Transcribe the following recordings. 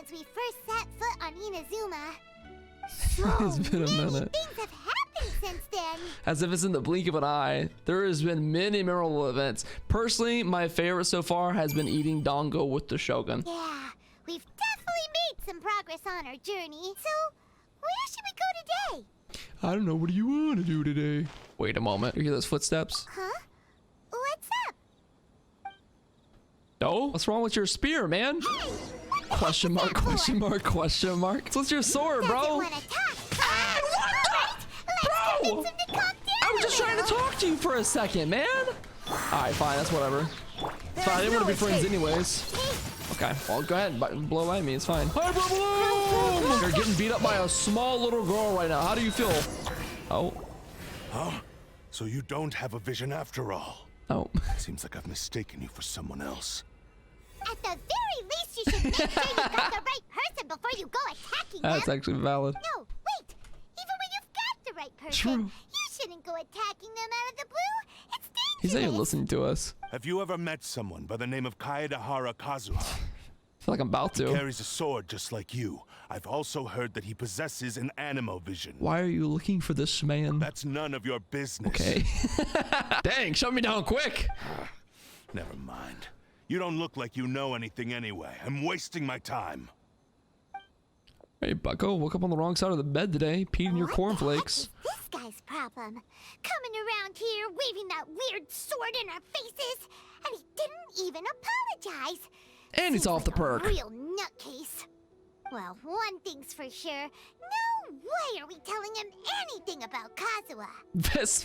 since we first set foot on Inazuma. It's been a minute. Things have happened since then. As if it's in the blink of an eye. There has been many memorable events. Personally, my favorite so far has been eating Dango with the Shogun. Yeah, we've definitely made some progress on our journey. So, where should we go today? I don't know. What do you want to do today? Wait a moment. You hear those footsteps? Huh? What's up? No? What's wrong with your spear, man? Hey, Question mark, question mark, question mark. What's your sword, doesn't bro? want to talk. Bro! Convince him to calm down I was just a trying to little. talk to you for a second, man. Alright, fine. That's whatever. It's fine. I didn't want to be friends anyways. Okay, well, go ahead. Blow by me. It's fine. Hi, boom! You're getting beat up by a small little girl right now. How do you feel? Oh. Huh? So you don't have a vision after all? Oh. Seems like I've mistaken you for someone else. At the very least, you should make sure you got the right person before you go attacking them. That's actually valid. No, wait. Even when you've got the right person, True. you shouldn't go attacking them out of the blue. It's dangerous. He's not even listening to us. Have you ever met someone by the name of Kaedahara Kazuha? I feel like I'm about to. Carries a sword just like you. I've also heard that he possesses an animo vision. Why are you looking for this man? That's none of your business. Okay. Dang, shut me down quick. Never mind. You don't look like you know anything anyway. I'm wasting my time. Hey, bucko, woke up on the wrong side of the bed today. Peed in your cornflakes. What the heck is this guy's problem? Coming around here, waving that weird sword in our faces, and he didn't even apologize. And he's Seems off the like a perk. real nutcase. Well, one thing's for sure. No way are we telling him anything about Kazuha. This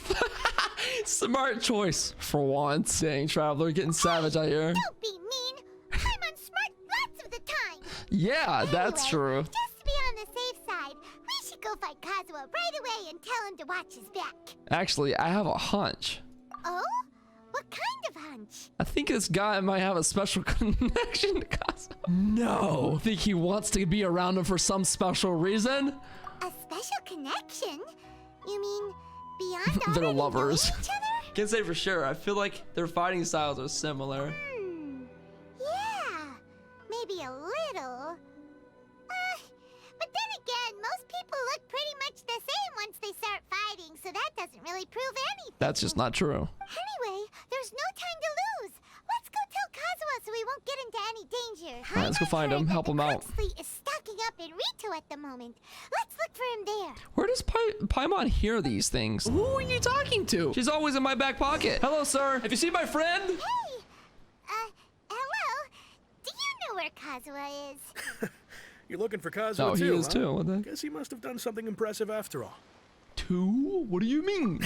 smart choice for once. Dang, Traveler, getting savage out here. Don't be mean. I'm unsmart lots of the time. Yeah, that's Anyway, true. Just to be on the safe side, we should go fight Kazuha right away and tell him to watch his back. Actually, I have a hunch. Oh? What kind of hunch? I think this guy might have a special connection to Kazuha. No. I think he wants to be around him for some special reason. A special connection? You mean beyond They're already lovers. knowing each other? Can't say for sure. I feel like their fighting styles are similar. Yeah, maybe a little. But then again, most people look pretty much the same once they start fighting, so that doesn't really prove anything. That's just not true. Anyway, there's no time to lose. Let's go tell Kazuha so we won't get into any danger. All right, let's go find him, help him out. Fleet is stocking up in Rito at the moment. Let's look for him there. Where does Paimon hear these things? Who are you talking to? She's always in my back pocket. Hello, sir. Have you seen my friend? Hey, hello. Do you know where Kazuha is? You're looking for Kazuha Oh, too, he is huh? too. What the? Guess he must have done something impressive after all. Two? What do you mean?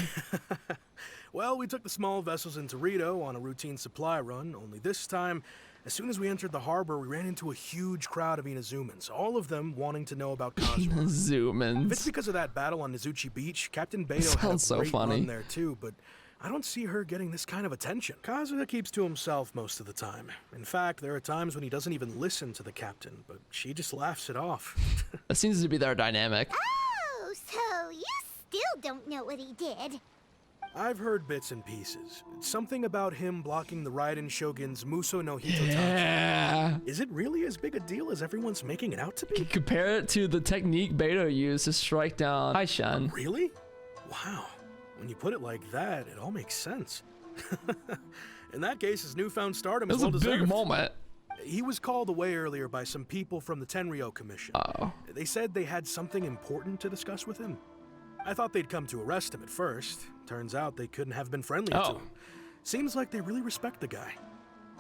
Well, we took the small vessels into Rito on a routine supply run, only this time, as soon as we entered the harbor, we ran into a huge crowd of Inazumans, all of them wanting to know about Kazuha. If it's Zoomins. because of that battle on Nizuchi Beach, Captain Beto had a Sounds so great funny. run there too, but I don't see her getting this kind of attention. Kazuha keeps to himself most of the time. In fact, there are times when he doesn't even listen to the captain, but she just laughs it off. That seems to be their dynamic. Oh, so you still don't know what he did. I've heard bits and pieces. Something about him blocking the Raiden Shogun's Muso no Hitotachi. Yeah. Is it really as big a deal as everyone's making it out to be? Compare it to the technique Beto used to strike down Isshin. Really? Wow. When you put it like that, it all makes sense. In that case, his newfound stardom It is was a well big deserved. moment. He was called away earlier by some people from the Tenryo Commission. Oh. They said they had something important to discuss with him. I thought they'd come to arrest him at first. Turns out they couldn't have been friendly to him. Seems like they really respect the guy.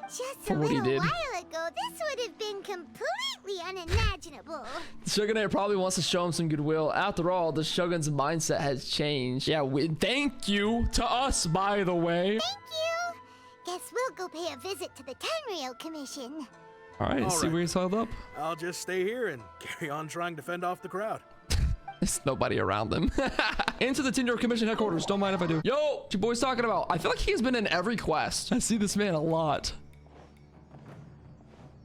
Just For a what he little did. while ago, this would have been completely unimaginable. The Shogunate probably wants to show him some goodwill. After all, the Shogun's mindset has changed. Yeah, thank you to us, by the way. Thank you. Guess we'll go pay a visit to the Tenryo Commission. All right, All see right. where he's held up. I'll just stay here and carry on trying to fend off the crowd. There's nobody around them. Into the Tenryo Commission headquarters. Don't mind if I do. Yo, what your boy's talking about? I feel like he's been in every quest. I see this man a lot.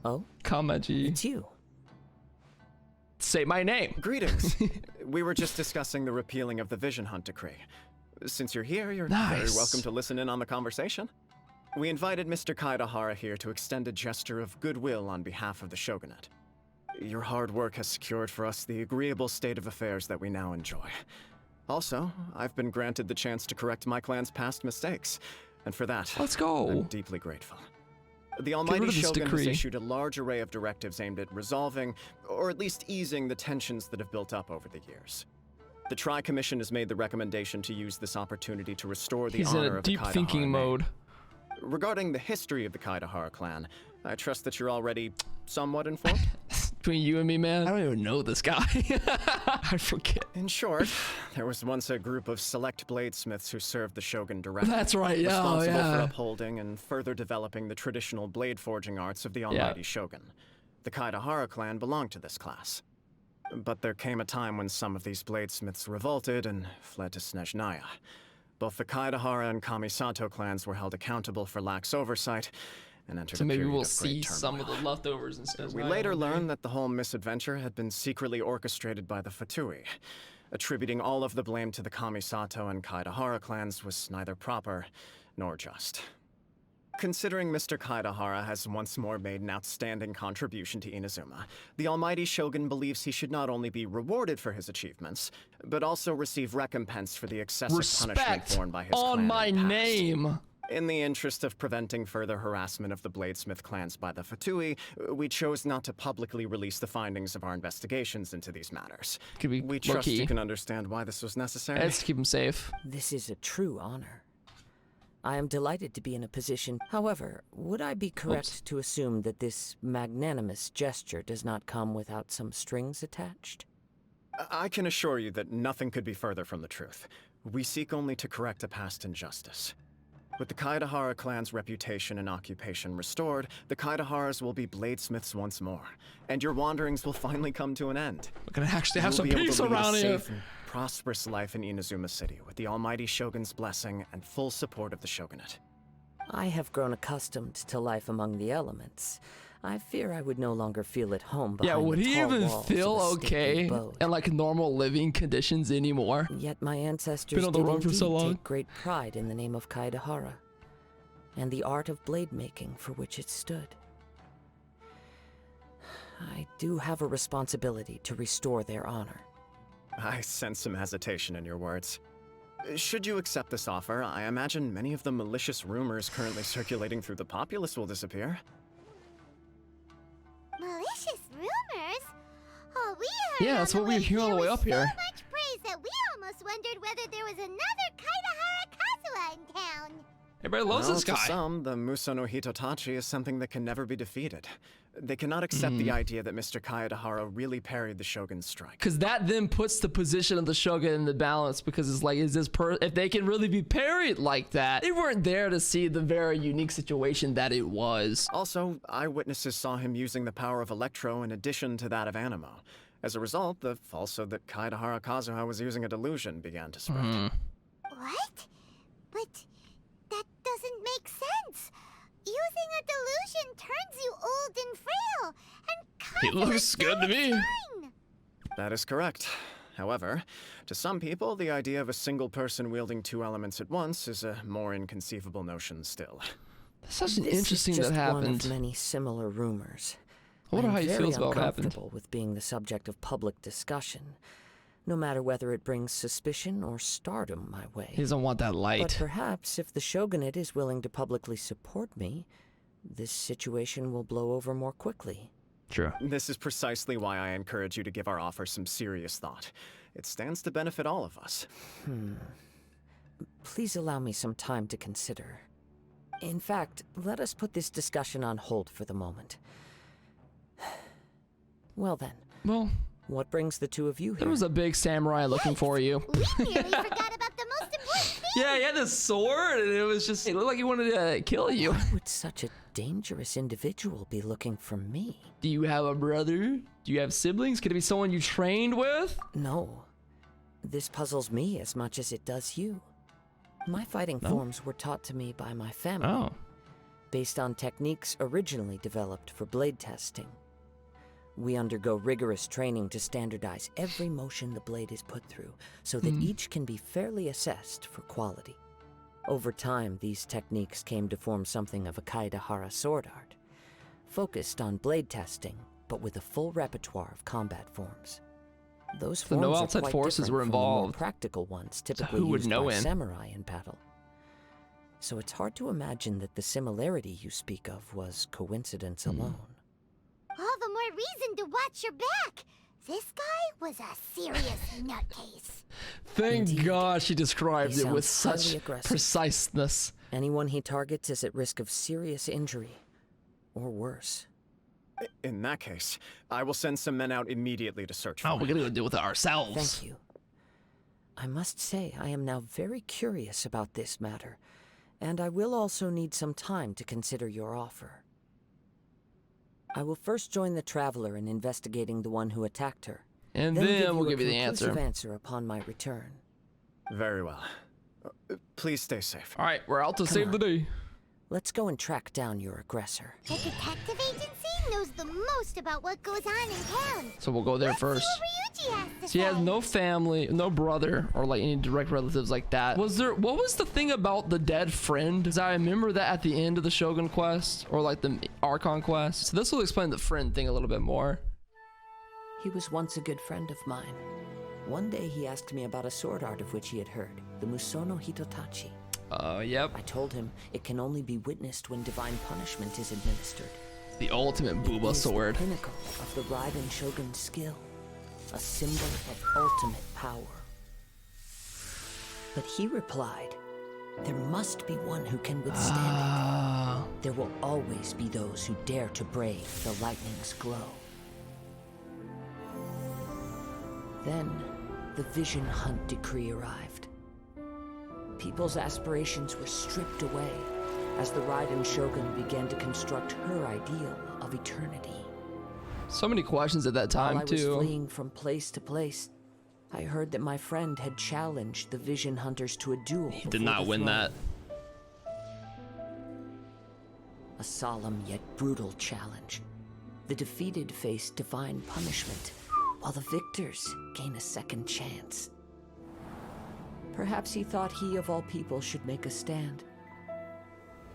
Oh, Kamaji. it's you. Say my name. Greetings. We were just discussing the repealing of the Vision Hunt decree. Since you're here, you're very Nice. welcome to listen in on the conversation. We invited Mr. Kaedahara here to extend a gesture of goodwill on behalf of the Shogunate. Your hard work has secured for us the agreeable state of affairs that we now enjoy. Also, I've been granted the chance to correct my clan's past mistakes, and for that, Let's go. I'm deeply grateful. The rid Almighty of this Shogun has decree. issued a large array of directives aimed at resolving, or at least easing, the tensions that have built up over the years. The Tri-Commission has made the recommendation to use this opportunity to restore the He's in honor a of the deep Kaidahara thinking name. mode. Regarding the history of the Kaidahara clan, I trust that you're already somewhat informed. Between you and me, man, I don't even know this guy. I forget. In short, there was once a group of select bladesmiths who served the Shogun directly. That's right, yeah, oh, responsible for yeah. upholding and further developing the traditional blade forging arts of the Almighty Shogun. The Kaidahara clan belonged to this class. But there came a time when some of these bladesmiths revolted and fled to Snezhnaya. Both the Kaidahara and Kamisato clans were held accountable for lax oversight and entered So a maybe period we'll of great see some of turmoil. the leftovers instead. We later learned that the whole misadventure had been secretly orchestrated by the Fatui. Attributing all of the blame to the Kamisato and Kaidahara clans was neither proper nor just. Considering Mr. Kaidahara has once more made an outstanding contribution to Inazuma, the Almighty Shogun believes he should not only be rewarded for his achievements, but also receive recompense for the excessive punishment Respect borne by his on clan my in the past. name. In the interest of preventing further harassment of the bladesmith clans by the Fatui, we chose not to publicly release the findings of our investigations into these matters. Could be We trust low-key. you can understand why this was necessary. Let's keep him safe. This is a true honor. I am delighted to be in a position. However, would I be correct to assume that this magnanimous gesture does not come without some strings attached? I can assure you that nothing could be further from the truth. We seek only to correct a past injustice. With the Kaidahara clan's reputation and occupation restored, the Kaidaharas will be bladesmiths once more, and your wanderings will finally come to an end. We're gonna actually have You'll some be able peace to lead a around here. safe and prosperous life in Inazuma City with the Almighty Shogun's blessing and full support of the Shogunate. I have grown accustomed to life among the elements. I fear I would no longer feel at home behind Yeah, would the he tall even walls feel of a stately okay abode. in like normal living conditions anymore? Yet my ancestors Been on the did run for indeed so long. take great pride in the name of Kaidahara, and the art of blade making for which it stood. I do have a responsibility to restore their honor. I sense some hesitation in your words. Should you accept this offer, I imagine many of the malicious rumors currently circulating through the populace will disappear. Malicious rumors? Oh, we heard Yeah, on that's the what we way hear on the way was up here. So much praise that we almost wondered whether there was another Kaidahara Kazuha in town. Everybody loves Well, this to guy. some, the Muso no Hitotachi is something that can never be defeated. They cannot accept the idea that Mr. Kaidahara really parried the Shogun's strike. Because that then puts the position of the Shogun in the balance, because it's like, is this if they can really be parried like that? They weren't there to see the very unique situation that it was. Also, eyewitnesses saw him using the power of Electro in addition to that of Animo. As a result, the falsehood that Kaidahara Kazuha was using a delusion began to spread. What? But that doesn't make sense. Using a delusion turns you old and frail, and He Kazuha's looks good to me. fine. That is correct. However, to some people, the idea of a single person wielding two elements at once is a more inconceivable notion still. That's such an This interesting is just that one happened. of many similar rumors. I wonder I'm how he very feels about what happened. uncomfortable with being the subject of public discussion, no matter whether it brings suspicion or stardom my way. He doesn't want that But light. perhaps if the Shogunate is willing to publicly support me, this situation will blow over more quickly. True. This is precisely why I encourage you to give our offer some serious thought. It stands to benefit all of us. Please allow me some time to consider. In fact, let us put this discussion on hold for the moment. Well then, Well, what brings the two of you here? there was a big samurai looking for you. We nearly forgot about the most important thing. Yeah, he had this sword, and it was just, it looked like he wanted to kill you. Why would such a dangerous individual be looking for me? Do you have a brother? Do you have siblings? Could it be someone you trained with? No. This puzzles me as much as it does you. My fighting forms were taught to me by my family, Oh. based on techniques originally developed for blade testing. We undergo rigorous training to standardize every motion the blade is put through, so that each can be fairly assessed for quality. Over time, these techniques came to form something of a Kaidahara sword art, focused on blade testing but with a full repertoire of combat forms. Those So forms no are outside quite forces different were from the more involved. practical ones typically who would used know by him? samurai in battle. So it's hard to imagine that the similarity you speak of was coincidence alone. All the more reason to watch your back. This guy was a serious nutcase. Thank Indeed. God she described He it with sounds such highly aggressive. preciseness. Anyone he targets is at risk of serious injury, or worse. In that case, I will send some men out immediately to search for Oh, we're him. gonna go deal with it ourselves. Thank you. I must say, I am now very curious about this matter, and I will also need some time to consider your offer. I will first join the Traveler in investigating the one who attacked her. And Then then we'll a give you the conclusive answer. answer upon my return. Very well. Please stay safe. All right, we're out to save the day. Let's go and track down your aggressor. The detective agency knows the most about what goes on in town. So we'll go there Let's first. see what Ryuji has to She has say. no family, no brother, or like any direct relatives like that. What was the thing about the dead friend? Because I remember that at the end of the Shogun quest, or like the Archon quest. So this will explain the friend thing a little bit more. He was once a good friend of mine. One day he asked me about a sword art of which he had heard, the Musono Hitotachi. Yep. I told him it can only be witnessed when divine punishment is administered. The ultimate booba It is sword. the pinnacle of the Raiden Shogun's skill, a symbol of ultimate power. But he replied, there must be one who can withstand it. There will always be those who dare to brave the lightning's glow. Then, the Vision Hunt decree arrived. People's aspirations were stripped away as the Raiden Shogun began to construct her ideal of eternity. So many questions at that While time I was too. fleeing from place to place, I heard that my friend had challenged the Vision Hunters to a duel. He did not win that. A solemn yet brutal challenge. The defeated face divine punishment, while the victors gain a second chance. Perhaps he thought he of all people should make a stand.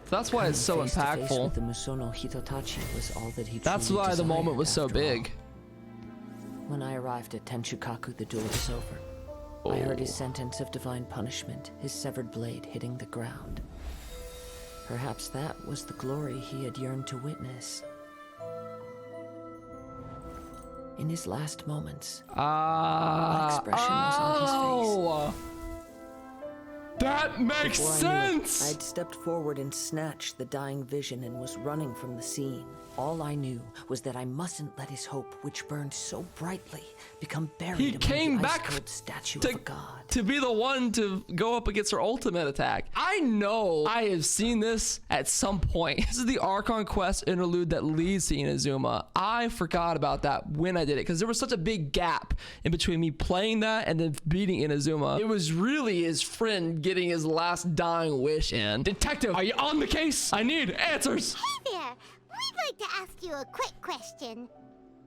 That's why it's so Coming face to face impactful. with the Musono Hitotachi was all that he That's truly why the moment desired was so after big. all. When I arrived at Tenchukaku, the duel was over. I heard his sentence of divine punishment, his severed blade hitting the ground. Perhaps that was the glory he had yearned to witness. In his last moments, that expression was on his face. That makes Before I knew it, sense. I'd stepped forward and snatched the dying vision and was running from the scene. All I knew was that I mustn't let his hope, which burned so brightly, become buried He among came the back ice-cold statue of a to, god. to be the one to go up against her ultimate attack. I know I have seen this at some point. This is the Archon quest interlude that leads to Inazuma. I forgot about that when I did it because there was such a big gap in between me playing that and then beating Inazuma. It was really his friend getting his last dying wish in. Detective, are you on the case? I need answers. Hey there. We'd like to ask you a quick question.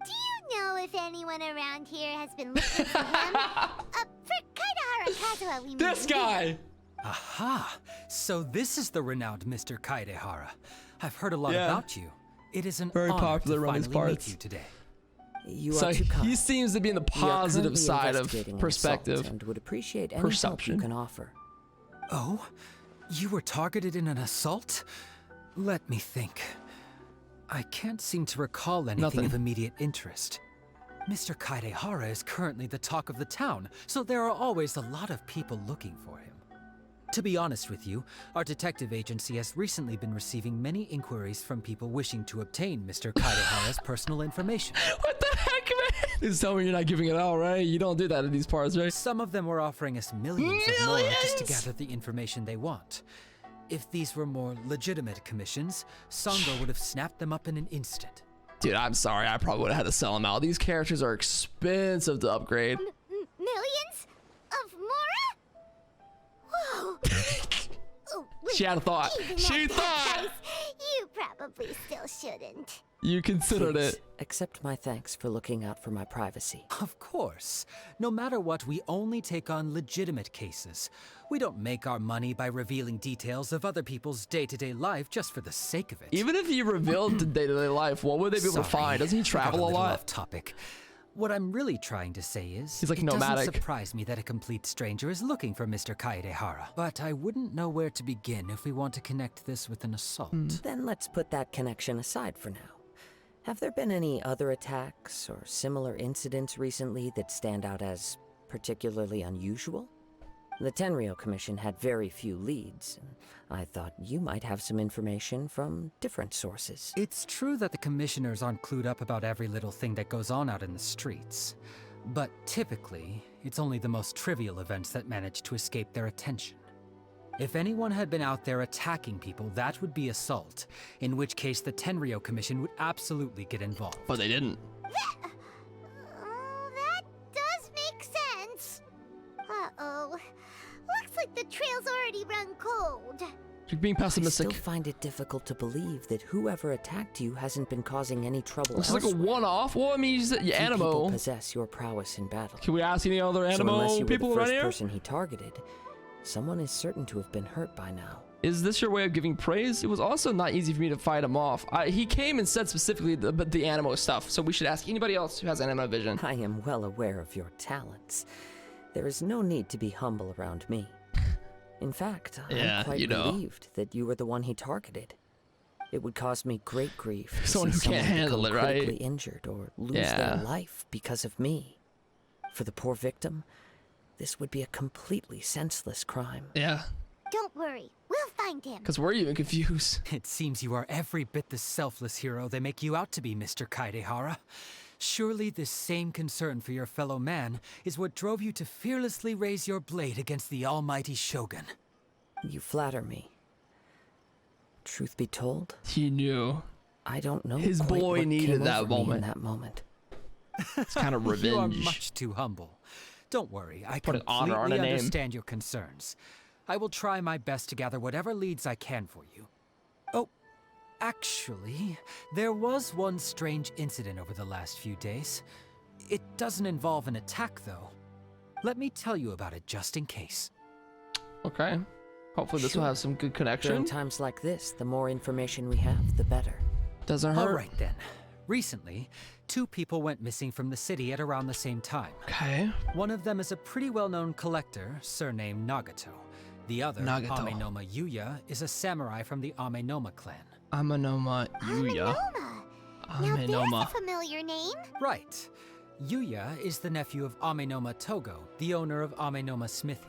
Do you know if anyone around here has been looking for him? For Kaidahara Kazuha, we mean. This guy. Aha! So this is the renowned Mr. Kaidehara. I've heard a lot Yeah. about you. It is an Very honor popular to around these finally parts. meet you today. You So are too kind. he seems to be in the We are positive currently side of investigating an perspective. assault and would appreciate any Perception. help you can offer. Oh? You were targeted in an assault? Let me think. I can't seem to recall anything Nothing. of immediate interest. Mr. Kaidehara is currently the talk of the town, so there are always a lot of people looking for him. To be honest with you, our detective agency has recently been receiving many inquiries from people wishing to obtain Mr. Kaidehara's personal information. What the heck, man? Please tell me you're not giving it out, right? You don't do that in these parts, right? Some of them were offering us millions of more just to Millions? gather the information they want. If these were more legitimate commissions, Sango would have snapped them up in an instant. Dude, I'm sorry. I probably would have had to sell them out. These characters are expensive to upgrade. Millions? Of Mora? Whoa. Oh, wait, She had a thought. even She at that thought. price, you probably still shouldn't. You considered Please, it. accept my thanks for looking out for my privacy. Of course. No matter what, we only take on legitimate cases. We don't make our money by revealing details of other people's day-to-day life just for the sake of it. Even if he revealed the day-to-day life, what would they be able to Sorry, find? Doesn't he I got travel a little lot? Off topic. What I'm really trying to say is, He's like it nomadic. doesn't surprise me that a complete stranger is looking for Mr. Kaedehara, but I wouldn't know where to begin if we want to connect this with an assault. Then let's put that connection aside for now. Have there been any other attacks or similar incidents recently that stand out as particularly unusual? The Tenryou Commission had very few leads, and I thought you might have some information from different sources. It's true that the commissioners aren't clued up about every little thing that goes on out in the streets, but typically, it's only the most trivial events that manage to escape their attention. If anyone had been out there attacking people, that would be assault, in which case the Tenryou Commission would absolutely get involved. But they didn't. Oh, that does make sense. Uh-oh. Looks like the trail's already run cold. You're being I pessimistic. still find it difficult to believe that whoever attacked you hasn't been causing any trouble This is like a elsewhere. one-off. Well, I mean, you said Few people Animo. possess your prowess in battle. Can we ask any other So Animo unless you were people the around first here? person he targeted, someone is certain to have been hurt by now. Is this your way of giving praise? It was also not easy for me to fight him off. He came and said specifically the Animo stuff, so we should ask anybody else who has Animo vision. I am well aware of your talents. There is no need to be humble around me. In fact, Yeah, I'm quite you know. relieved that you were the one he targeted. It would cause me great grief to Someone see who can't someone handle become it, right? critically injured or lose Yeah. their life because of me. For the poor victim, this would be a completely senseless crime. Yeah, Don't worry, we'll find him. because we're even confused. It seems you are every bit the selfless hero they make you out to be, Mr. Kaedehara. Surely this same concern for your fellow man is what drove you to fearlessly raise your blade against the almighty Shogun. You flatter me. Truth be told, He knew. I don't know His quite boy what needed came that over me moment. in that moment. It's kind of You are revenge. much too humble. Don't worry, I Put an honor completely on a name. understand your concerns. I will try my best to gather whatever leads I can for you. Oh, actually, there was one strange incident over the last few days. It doesn't involve an attack, though. Let me tell you about it just in case. Okay. Hopefully this will Sure. have some good During connection. times like this, the more information we have, the better. Doesn't hurt. All right, then. Recently, 2 people went missing from the city at around the same time. Okay. One of them is a pretty well-known collector, surnamed Nagato. The other, Nagato. Amenoma Yuya, is a samurai from the Amenoma clan. Amenoma Yuya. Now there's Amenoma. a familiar name. Right. Yuya is the nephew of Amenoma Togo, the owner of Amenoma Smithy.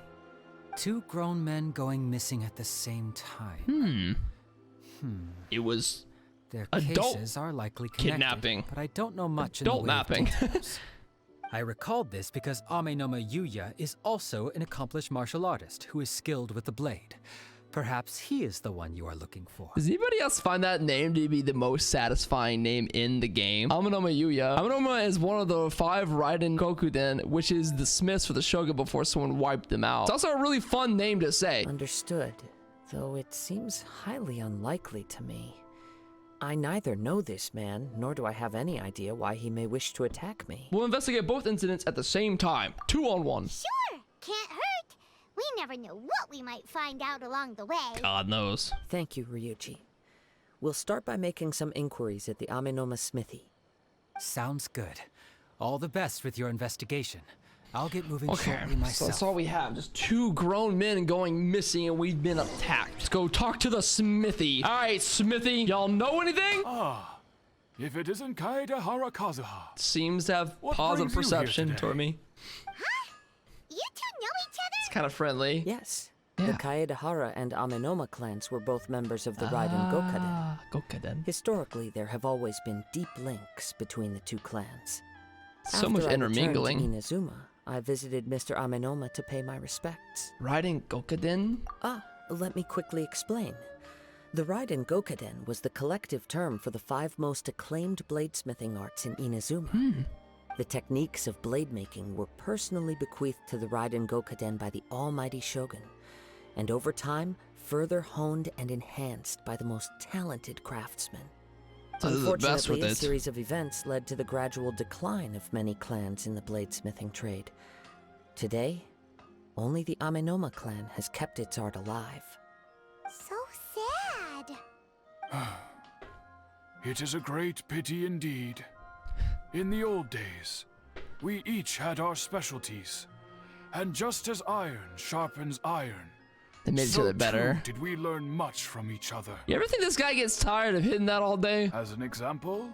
2 grown men going missing at the same time. It was Their Adult cases are likely connected, kidnapping. but I don't know much Adult in the way mapping. of details. I recalled this because Amenoma Yuya is also an accomplished martial artist who is skilled with the blade. Perhaps he is the one you are looking for. Does anybody else find that name to be the most satisfying name in the game? Amenoma Yuya. Amenoma is one of the 5 Raiden Kokuden, which is the smiths for the Shogun before someone wiped them out. It's also a really fun name to say. Understood, though it seems highly unlikely to me. I neither know this man, nor do I have any idea why he may wish to attack me. We'll investigate both incidents at the same time. 2-on-1. Sure, can't hurt. We never know what we might find out along the way. God knows. Thank you, Ryuji. We'll start by making some inquiries at the Amenoma Smithy. Sounds good. All the best with your investigation. I'll get moving Okay, shortly so myself. that's all we have. Just 2 grown men going missing and we've been attacked. Let's go talk to the smithy. All right, smithy. Y'all know anything? Ah, if it isn't Kaedehara Kazuha. Seems to have What positive brings you here perception today? toward me. You 2 know each other? It's kind of friendly. Yes, Yeah. the Kaedehara and Amenoma clans were both members of the Raiden Gokaden. Ah, Gokaden. Historically, there have always been deep links between the 2 clans. So much After I returned to intermingling. Inazuma, I visited Mr. Amenoma to pay my respects. Raiden Gokaden? Let me quickly explain. The Raiden Gokaden was the collective term for the 5 most acclaimed bladesmithing arts in Inazuma. The techniques of blade making were personally bequeathed to the Raiden Gokaden by the almighty Shogun, and over time, further honed and enhanced by the most talented craftsmen. So this is the best Unfortunately, with a it. series of events led to the gradual decline of many clans in the bladesmithing trade. Today, only the Amenoma clan has kept its art alive. So sad. It is a great pity indeed. In the old days, we each had our specialties. And just as iron sharpens iron, They made each so other better. too did we learn much from each other. You ever think this guy gets tired of hitting that all day? As an example,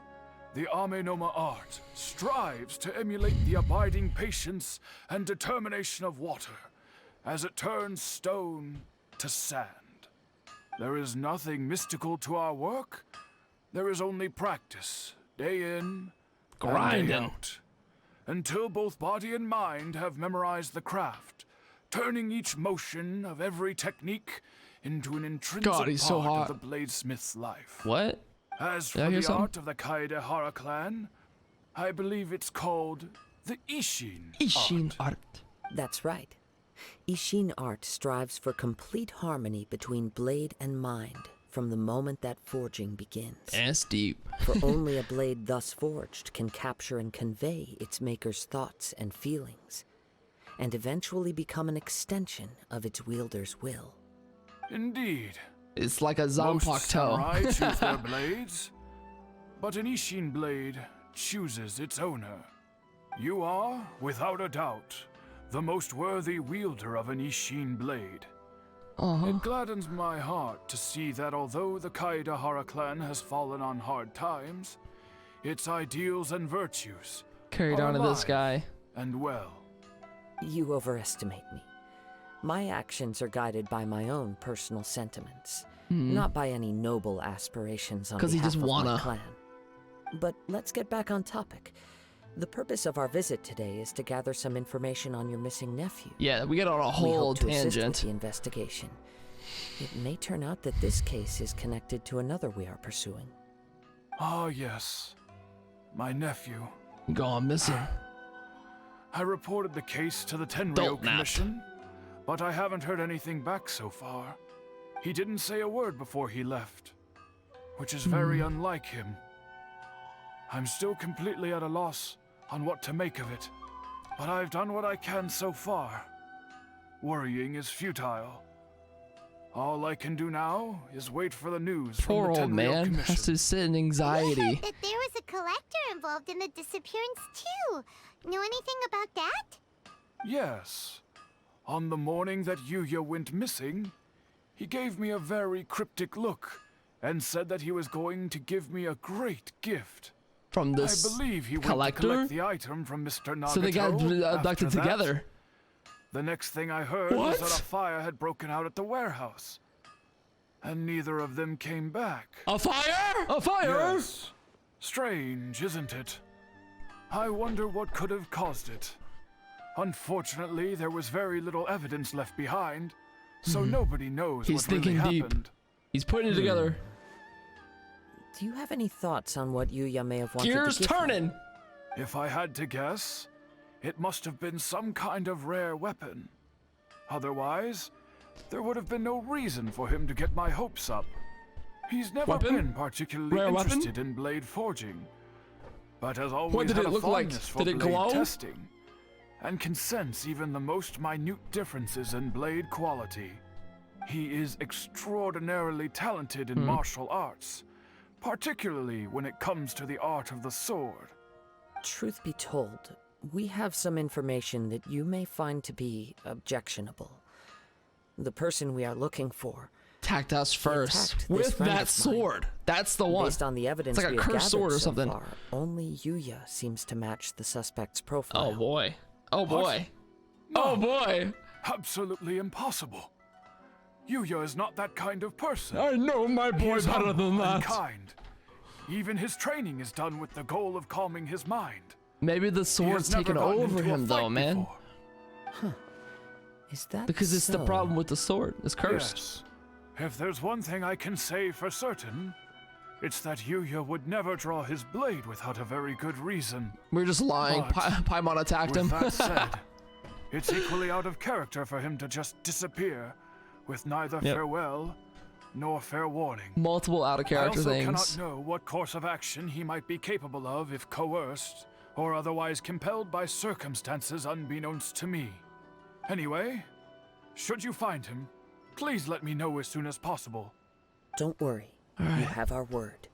the Amenoma art strives to emulate the abiding patience and determination of water as it turns stone to sand. There is nothing mystical to our work. There is only practice, day in and day Grinding. out, until both body and mind have memorized the craft, turning each motion of every technique into an intrinsic God, he's so part hot. of the bladesmith's life. What? As Did I for hear the something? art of the Kaedehara clan, I believe it's called the Isshin. Isshin art. art. That's right. Isshin art strives for complete harmony between blade and mind from the moment that forging begins. That's deep. For only a blade thus forged can capture and convey its maker's thoughts and feelings, and eventually become an extension of its wielder's will. Indeed. It's like a Most Zanpakuto. samurai choose their blades, but an Isshin blade chooses its owner. You are, without a doubt, the most worthy wielder of an Isshin blade. It gladdens my heart to see that although the Kaedehara clan has fallen on hard times, its ideals and virtues Carried are on to this alive guy. and well. You overestimate me. My actions are guided by my own personal sentiments, not by any noble aspirations on 'Cause he behalf just of wanna. my clan. But let's get back on topic. The purpose of our visit today is to gather some information on your missing nephew. Yeah, we get on a We whole hope to assist with tangent. the investigation. It may turn out that this case is connected to another we are pursuing. Ah, yes. My nephew. Gone missing. I reported the case to the Tenryo Don't nap. Commission, but I haven't heard anything back so far. He didn't say a word before he left, which is very unlike him. I'm still completely at a loss on what to make of it, but I've done what I can so far. Worrying is futile. All I can do now is wait for the news Poor from the old Tenryo man Commission. has to sit in We anxiety. heard that there was a collector involved in the disappearance too. Know anything about that? Yes. On the morning that Yuya went missing, he gave me a very cryptic look and said that he was going to give me a great gift. From I this believe he went collector? to collect the item from Mr. Nagato. So they got After abducted that, together. The next thing I heard was What? that a fire had broken out at the warehouse. And neither of them came back. A fire? A fire? Yes. Strange, isn't it? I wonder what could have caused it. Unfortunately, there was very little evidence left behind, so nobody knows He's what really thinking deep. happened. He's putting it together. Do you have any thoughts on what Yuya may have wanted Gears to give you? turning. If I had to guess, it must have been some kind of rare weapon. Otherwise, there would have been no reason for him to get my hopes up. He's never Weapon? been particularly Rare weapon? interested in blade forging, but has always What did had it a look like? fondness for Did it blade glow? testing, and can sense even the most minute differences in blade quality. He is extraordinarily talented in martial arts, particularly when it comes to the art of the sword. Truth be told, we have some information that you may find to be objectionable. The person we are looking for, Attacked us first attacked this with friend that of mine. sword. That's the one. based on the evidence It's like a we have cursed sword gathered or so something. far, only Yuya seems to match the suspect's profile. Oh boy. Oh boy. No. Oh boy. Absolutely impossible. Yuya is not that kind of person. I know my He boy is better humble than and that. kind. Even his training is done with the goal of calming his mind. Maybe the He sword's has never taken gotten over into a him though, fight man. before. Is that Because it's the so? problem with the sword. It's cursed. Yes. If there's one thing I can say for certain, it's that Yuya would never draw his blade without a very good reason. We're just lying. But Paimon attacked him. With that said, it's equally out of character for him to just disappear with neither Yep. farewell nor fair warning. Multiple out of I character also things. cannot know what course of action he might be capable of if coerced, or otherwise compelled by circumstances unbeknownst to me. Anyway, should you find him, please let me know as soon as possible. Don't worry. You have our word.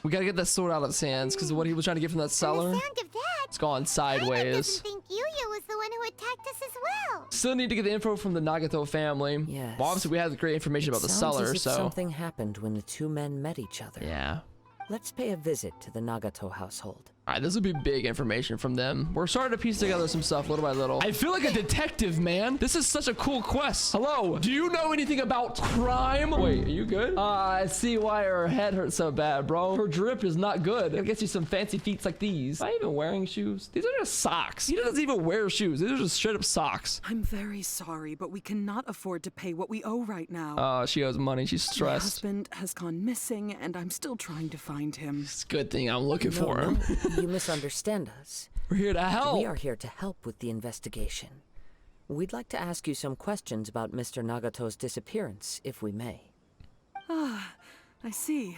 We gotta get that sword out of his hands because of what he was trying to get from that From seller. the sound of that, It's gone Paimon sideways. doesn't think Yuya was the one who attacked us as well. Still need to get the info from the Nagato family. Yes. Well, obviously we have the great information about the Sounds seller, as if so something happened when the two men met each other. yeah. Let's pay a visit to the Nagato household. All right, this would be big information from them. We're starting to piece together some stuff little by little. I feel like a detective, man. This is such a cool quest. Hello, do you know anything about crime? Wait, are you good? I see why her head hurts so bad, bro. Her drip is not good. It'll get you some fancy feet like these. Am I even wearing shoes? These are just socks. He doesn't even wear shoes. These are just straight up socks. I'm very sorry, but we cannot afford to pay what we owe right now. She owes money. She's My stressed. husband has gone missing, and I'm still trying to find him. It's a good thing I'm looking for him. You misunderstand us. We're here to help. We are here to help with the investigation. We'd like to ask you some questions about Mr. Nagato's disappearance, if we may. I see.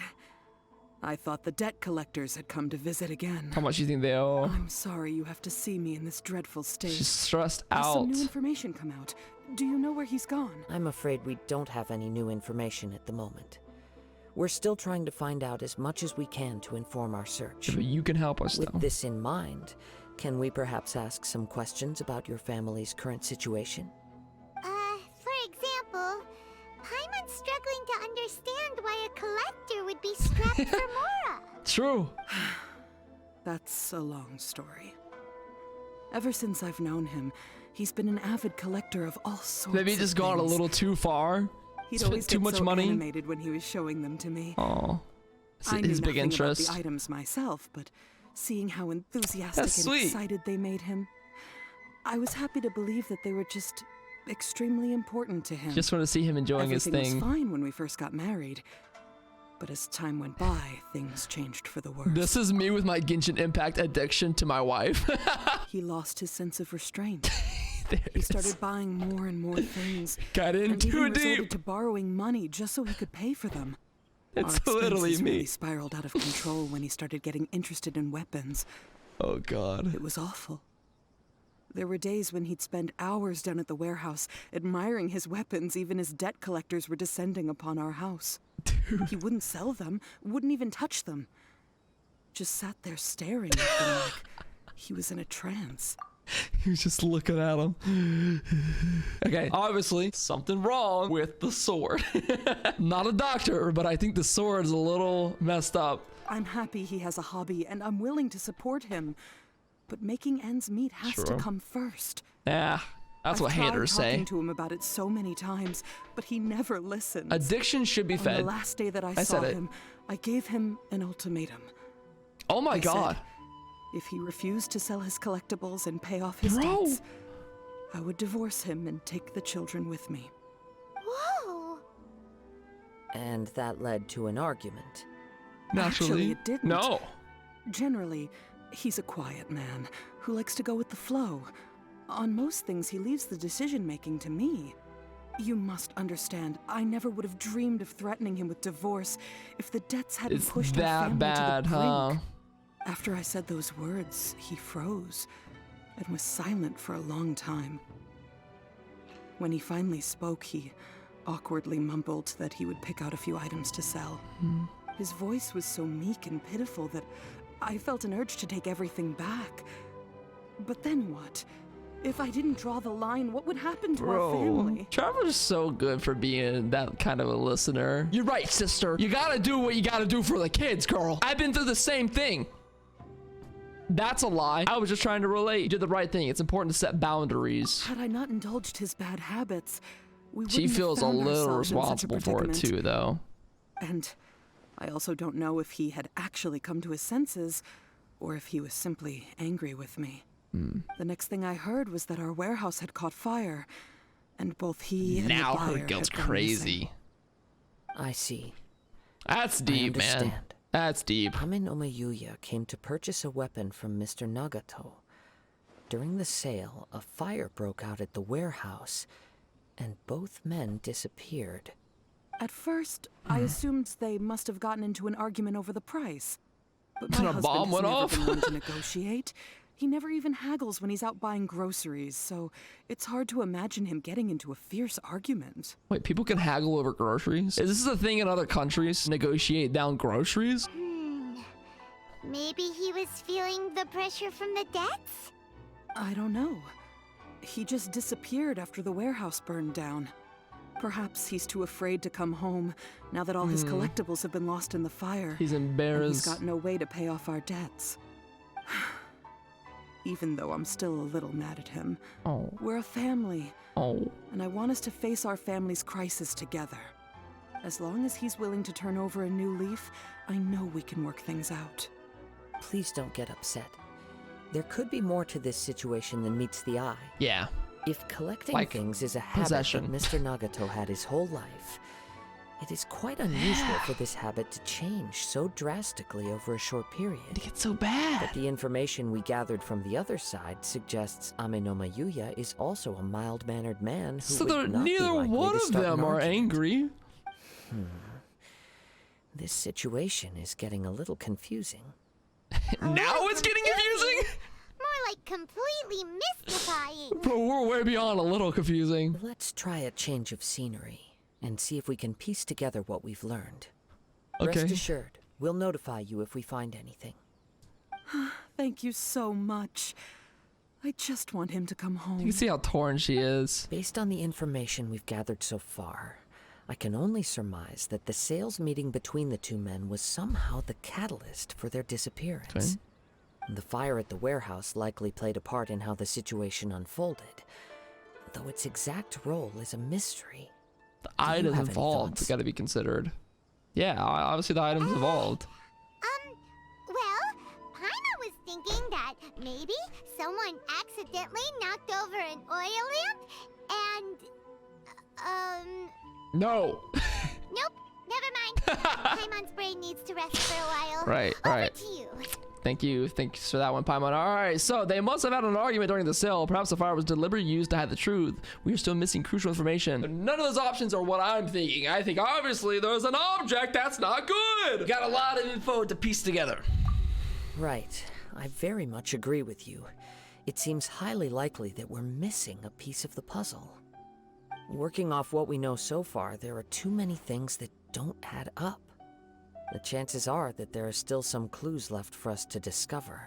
I thought the debt collectors had come to visit again. How much do you think they owe? I'm sorry you have to see me in this dreadful state. She's stressed Has out. some new information come out? Do you know where he's gone? I'm afraid we don't have any new information at the moment. We're still trying to find out as much as we can to inform our search. But you can help us, With though. this in mind, can we perhaps ask some questions about your family's current situation? For example, Paimon's struggling to understand why a collector would be strapped for Mora. True. That's a long story. Ever since I've known him, he's been an avid collector of all sorts Maybe he of just gone a things. little too far. He'd Spent always too get much so money. animated when he was showing them to me. Oh, I knew his big nothing interest. about the items myself, but seeing how enthusiastic That's and sweet. excited they made him, I was happy to believe that they were just extremely important to him. Just want to see him enjoying his Everything thing. was fine when we first got married, but as time went by, things changed for the worse. This is me with my Genshin Impact addiction to my wife. He lost his sense of restraint. There He it is. started buying more and more things. Got in and too even resorted deep. to borrowing money just so he could pay for them. It's Our literally expenses me. really spiraled out of control when he started getting interested in weapons. Oh God. It was awful. There were days when he'd spend hours down at the warehouse, admiring his weapons even as debt collectors were descending upon our house. He wouldn't sell them, wouldn't even touch them. Just sat there staring at them like he was in a trance. He was just looking at him. Okay, obviously something wrong with the sword. Not a doctor, but I think the sword is a little messed up. I'm happy he has a hobby, and I'm willing to support him. But making ends meet has to True. come first. Nah, that's what I've tried haters say. talking to him about it so many times, but he never listens. Addiction should be On the fed. last day that I I saw said it. him, I gave him an ultimatum. Oh my I God. said, if he refused to sell his collectibles and pay off his Bro. debts, I would divorce him and take the children with me. Whoa! And that led to an argument. Naturally. Actually, it didn't. No. Generally, he's a quiet man who likes to go with the flow. On most things, he leaves the decision-making to me. You must understand, I never would have dreamed of threatening him with divorce if the debts hadn't It's pushed our that family bad, to the brink. huh? After I said those words, he froze and was silent for a long time. When he finally spoke, he awkwardly mumbled that he would pick out a few items to sell. His voice was so meek and pitiful that I felt an urge to take everything back. But then what? If I didn't draw the line, what would happen to our Bro, family? Trevor's so good for being that kind of a listener. You're right, sister. You gotta do what you gotta do for the kids, girl. I've been through the same thing. That's a lie. I was just trying to relate. You did the right thing. It's important to set boundaries. Had I not indulged his bad habits, we wouldn't She have feels a found little ourselves in such a responsible for it predicament. too, though. And I also don't know if he had actually come to his senses, or if he was simply angry with me. The next thing I heard was that our warehouse had caught fire, and both he and Now the buyer her guilt's had gone crazy. missing. I see. That's deep, man. understand. That's deep. Amin Omiyuya came to purchase a weapon from Mr. Nagato. During the sale, a fire broke out at the warehouse, and both men disappeared. At first, I assumed they must have gotten into an argument over the price. But my And a husband bomb has went never off? been one to negotiate. He never even haggles when he's out buying groceries, so it's hard to imagine him getting into a fierce argument. Wait, people can haggle over groceries? Is this a thing in other countries? Negotiate down groceries? Maybe he was feeling the pressure from the debts? I don't know. He just disappeared after the warehouse burned down. Perhaps he's too afraid to come home now that all his collectibles have been lost in the fire. He's And he's embarrassed. got no way to pay off our debts. Even though I'm still a little mad at him. Oh. We're a family, Oh. and I want us to face our family's crisis together. As long as he's willing to turn over a new leaf, I know we can work things out. Please don't get upset. There could be more to this situation than meets the eye. Yeah. If collecting Like things is a habit possession. that Mr. Nagato had his whole life, it is quite unusual for this habit to change so drastically over a short period. It gets so bad. But the information we gathered from the other side suggests Amenoma Yuya is also a mild-mannered man who So would not be neither likely one to of start them an are argument. angry. This situation is getting a little confusing. Now it's getting confusing? More like completely mystifying. Bro, we're way beyond a little confusing. Let's try a change of scenery and see if we can piece together what we've learned. Okay. Rest assured, we'll notify you if we find anything. Thank you so much. I just want him to come home. You can see how torn she is. Based on the information we've gathered so far, I can only surmise that the sales meeting between the two men was somehow the catalyst for their disappearance. The fire at the warehouse likely played a part in how the situation unfolded, though its exact role is a mystery. The you items have any involved thoughts? got to be considered. Yeah, obviously the items involved. Well, Paimon was thinking that maybe someone accidentally knocked over an oil lamp and, No. nope, never mind. Paimon's brain needs to rest for a while. Right, Over right. to you. Thanks for that one, Paimon. All right, so they must have had an argument during the sale. Perhaps the fire was deliberately used to hide the truth. We are still missing crucial information. None of those options are what I'm thinking. I think obviously there's an object that's not good. Got a lot of info to piece together. Right. I very much agree with you. It seems highly likely that we're missing a piece of the puzzle. Working off what we know so far, there are too many things that don't add up. The chances are that there are still some clues left for us to discover.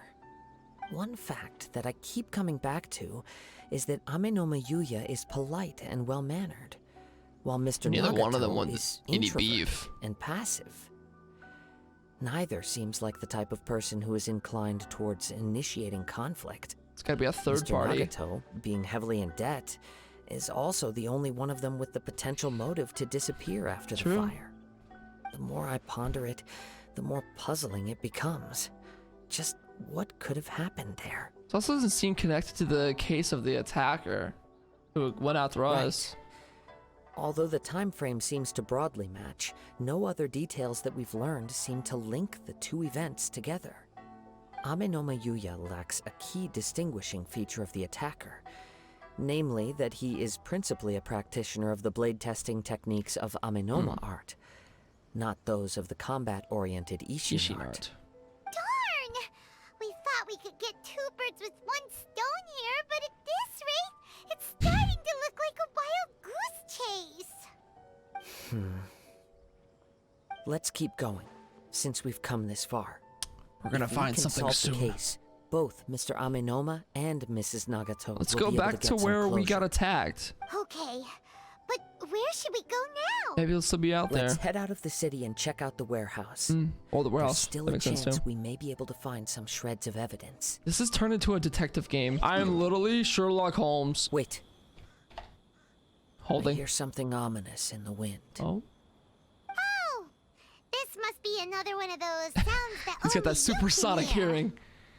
One fact that I keep coming back to is that Amenoma Yuya is polite and well-mannered, while Mr. Neither one of them Nagato wants is any introverted beef. and passive. Neither seems like the type of person who is inclined towards initiating conflict. It's got to be a third Mr. party. Nagato, being heavily in debt, is also the only one of them with the potential motive to disappear after True. the fire. The more I ponder it, the more puzzling it becomes. Just what could have happened there? It also doesn't seem connected to the case of the attacker who went after us. Although the time frame seems to broadly match, no other details that we've learned seem to link the two events together. Amenoma Yuya lacks a key distinguishing feature of the attacker, namely that he is principally a practitioner of the blade testing techniques of Amenoma art, not those of the combat-oriented Isshin art. Darn! We thought we could get two birds with one stone here, but at this rate, it's starting to look like a wild goose chase. Let's keep going, since we've come this far. We're gonna If we find can something solve soon. the case, both Mr. Amenoma and Mrs. Nagato Let's will go be able back to to get some where we got closure. attacked. Okay, but where should we go now? Maybe it'll still be out there. Let's head out of the city and check out the warehouse. Or the There's warehouse. still That a makes sense chance too. we may be able to find some shreds of evidence. This has turned into a detective game. I am literally Sherlock Holmes Wait, I holding. hear something ominous in the wind. Oh, Oh, this must be another one of those sounds that he's got only that you supersonic can hear. hearing.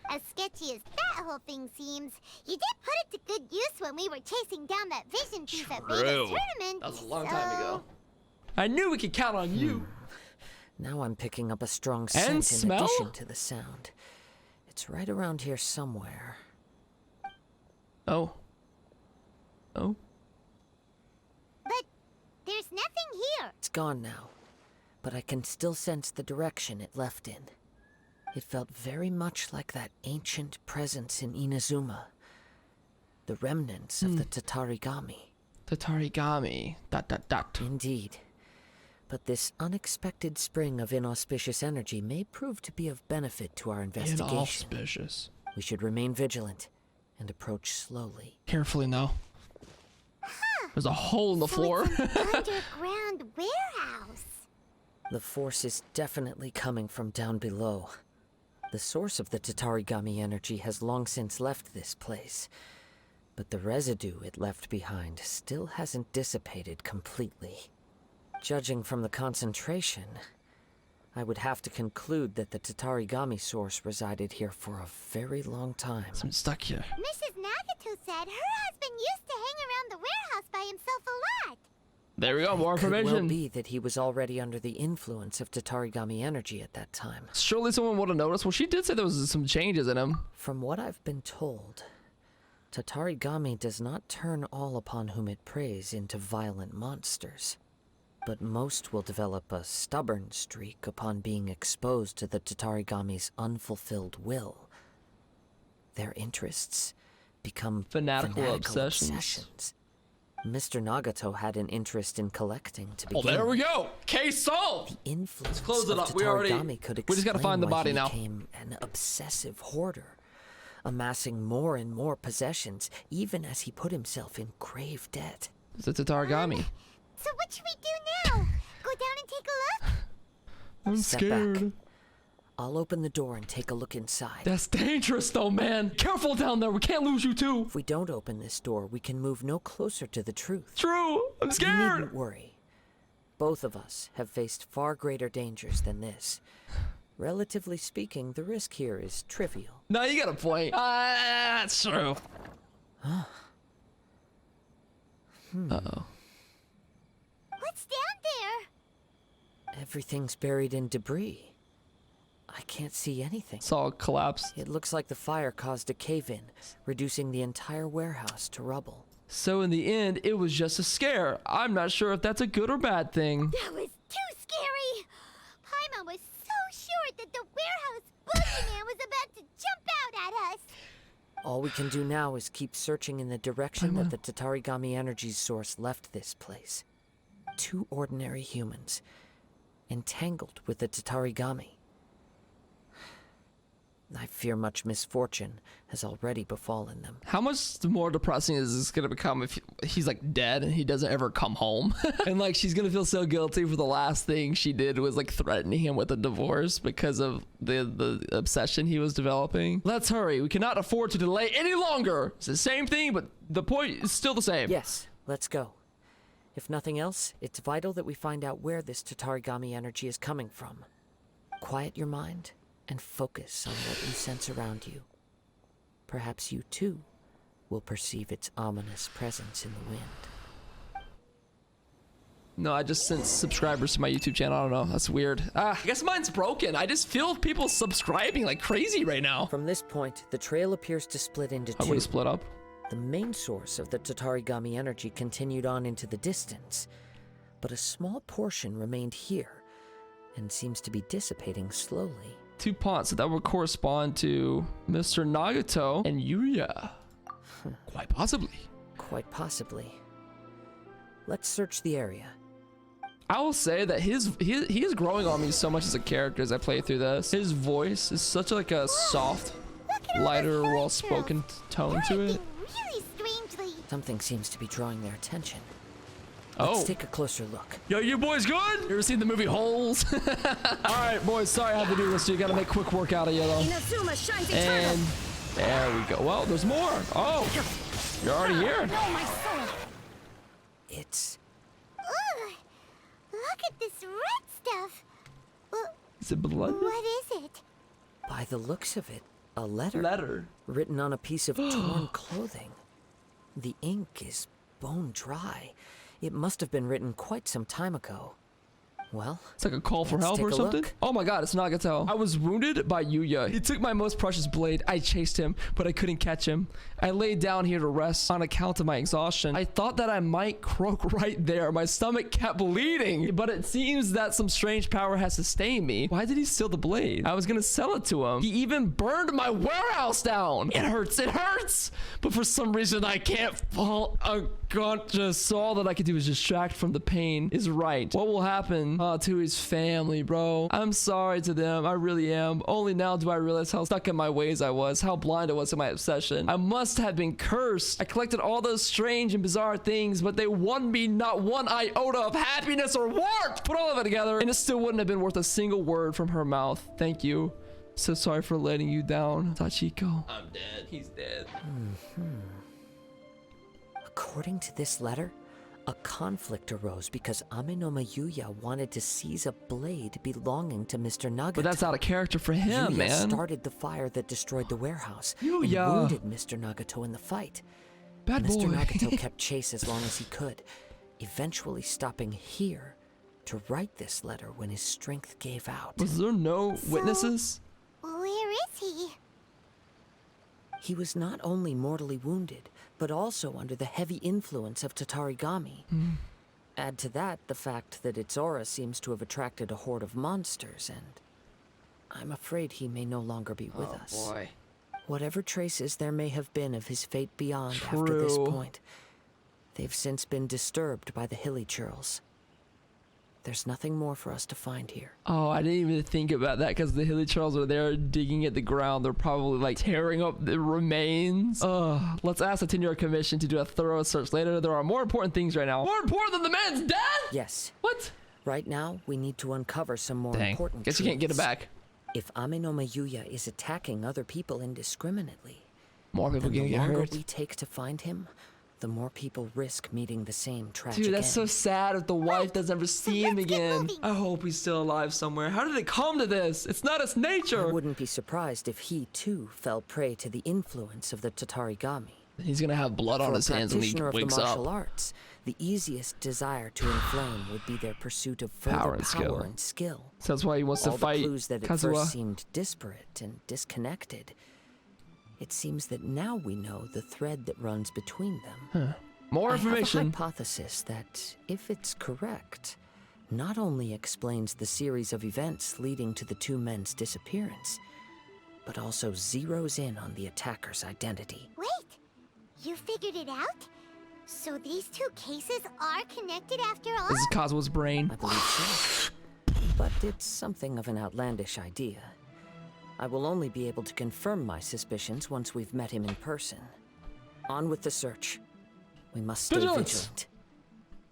As sketchy as that whole thing seems, you did put it to good use when we were chasing down that vision thief at Raiden's True. tournament. That was a long time ago. I knew we could count on you. Now I'm picking up a strong And scent smell? in addition to the sound. It's right around here somewhere. Oh. Oh. But There's nothing here. It's gone now, but I can still sense the direction it left in. It felt very much like that ancient presence in Inazuma. The remnants of the Tatarigami. Tatarigami. ... Indeed. But this unexpected spring of inauspicious energy may prove to be of benefit to our investigation. Inauspicious. We should remain vigilant and approach slowly. Carefully now. There's a hole in the floor. It's an underground warehouse. The force is definitely coming from down below. The source of the Tatarigami energy has long since left this place, but the residue it left behind still hasn't dissipated completely. Judging from the concentration, I would have to conclude that the Tatarigami source resided here for a very long time. I'm stuck here. Mrs. Nagato said her husband used to hang around the warehouse by himself a lot. There we go, more Could well information. be that he was already under the influence of Tatarigami energy at that time. Surely someone would have noticed. Well, she did say there was some changes in him. From what I've been told, Tatarigami does not turn all upon whom it preys into violent monsters. But most will develop a stubborn streak upon being exposed to the Tatarigami's unfulfilled will. Their interests become Fanatical obsessions. Mr. Nagato had an interest in collecting to begin. Oh, there we go. Case solved. The influence close it of up. We already- Tatarigami could we just gotta explain find the why body he now. became an obsessive hoarder, amassing more and more possessions, even as he put himself in grave debt. It's a Tatarigami. So what should we do now? Go down and take a look? I'm Step scared. back. I'll open the door and take a look inside. That's dangerous though, man. Careful down there. We can't lose you too. If we don't open this door, we can move no closer to the truth. True. I'm You scared. needn't worry. Both of us have faced far greater dangers than this. Relatively speaking, the risk here is trivial. No, you got a point. That's true. Uh-oh. What's down there? Everything's buried in debris. I can't see anything. It's all collapsed. It looks like the fire caused a cave-in, reducing the entire warehouse to rubble. So in the end, it was just a scare. I'm not sure if that's a good or bad thing. That was too scary. Paimon was so sure that the warehouse boogeyman was about to jump out at us. All we can do now is keep searching in the direction that the Tatarigami energy source left this place. 2 ordinary humans, entangled with the Tatarigami. I fear much misfortune has already befallen them. How much more depressing is this gonna become if he's like dead and he doesn't ever come home? And like she's gonna feel so guilty for the last thing she did was like threatening him with a divorce because of the obsession he was developing. Let's hurry. We cannot afford to delay any longer. It's the same thing, but the point is still the same. Yes, let's go. If nothing else, it's vital that we find out where this Tatarigami energy is coming from. Quiet your mind and focus on what you sense around you. Perhaps you too will perceive its ominous presence in the wind. No, I just sent subscribers to my YouTube channel. I don't know. That's weird. I guess mine's broken. I just feel people subscribing like crazy right now. From this point, the trail appears to split into I two. would have split up. The main source of the Tatarigami energy continued on into the distance, but a small portion remained here and seems to be dissipating slowly. 2 ponts that would correspond to Mr. Nagato and Yuya. Quite possibly. Quite possibly. Let's search the area. I will say that he is growing on me so much as a character as I play through this. His voice is such like a soft, lighter, well-spoken tone to it. Really strangely. Something seems to be drawing their attention. Oh. Let's take a closer look. Yo, you boys good? You ever seen the movie Holes? All right, boys, sorry I had to do this. You gotta make quick work out of you, though. Inazuma shines And there we go. Well, there's more. Oh, you're already here. No, my soul. It's... Ugh. Look at this red stuff. Is it blood? What is it? By the looks of it, a letter. Letter. Written on a piece of torn clothing. The ink is bone dry. It must have been written quite some time ago. Well, It's like a call for let's help take or a something. look. Oh my god, it's Nagato. I was wounded by Yuya. He took my most precious blade. I chased him, but I couldn't catch him. I laid down here to rest on account of my exhaustion. I thought that I might croak right there. My stomach kept bleeding, but it seems that some strange power has sustained me. Why did he steal the blade? I was gonna sell it to him. He even burned my warehouse down. It hurts, it hurts. But for some reason, I can't fall unconscious. So all that I could do is distract from the pain is right. What will happen to his family, bro? I'm sorry to them. I really am. Only now do I realize how stuck in my ways I was, how blind I was to my obsession. I must have been cursed. I collected all those strange and bizarre things, but they won me not one iota of happiness or warmth. Put all of it together, and it still wouldn't have been worth a single word from her mouth. Thank you. So sorry for letting you down, Tachiko. I'm dead. He's dead. According to this letter, a conflict arose because Amenoma Yuya wanted to seize a blade belonging to Mr. Nagato. But that's out of character for him, Yuya man. started the fire that destroyed the warehouse Yuya. and wounded Mr. Nagato in the fight. Bad Mr. boy. Nagato kept chase as long as he could, eventually stopping here to write this letter when his strength gave out. Was there no witnesses? Where is he? He was not only mortally wounded, but also under the heavy influence of Tatarigami. Add to that the fact that its aura seems to have attracted a horde of monsters, and I'm afraid he may no longer be with us. Boy. Whatever traces there may have been of his fate beyond after this True. point, they've since been disturbed by the hilly churls. There's nothing more for us to find here. Oh, I didn't even think about that because the hilly churls are there digging at the ground. They're probably like tearing up the remains. Let's ask the 10-year commission to do a thorough search later. There are more important things right now. More important than the man's death? Yes. What? Right now, we need to uncover some more Dang. important Guess you can't get it truths. back. If Amenoma Yuya is attacking other people indiscriminately, More people then gonna the get longer hurt. we take to find him, the more people risk meeting the same tragic Dude, that's so end. sad if the wife doesn't ever see him let's get again. moving. I hope he's still alive somewhere. How did it come to this? It's not its I nature. wouldn't be surprised if he too fell prey to the influence of the Tatarigami. He's gonna have blood on For a his hands when he practitioner of the wakes martial up. arts, the easiest desire to inflame would be their pursuit of further Power and skill. and skill. So that's why he wants All to the fight clues that at Kazuha. first seemed disparate and disconnected. It seems that now we know the thread that runs between them. More I have a information. hypothesis that, if it's correct, not only explains the series of events leading to the two men's disappearance, but also zeroes in on the attacker's identity. Wait, you figured it out? So these two cases are connected after all? This is Kazuha's brain. I believe so. But it's something of an outlandish idea. I will only be able to confirm my suspicions once we've met him in person. On with the search. We must stay Vigilance. vigilant.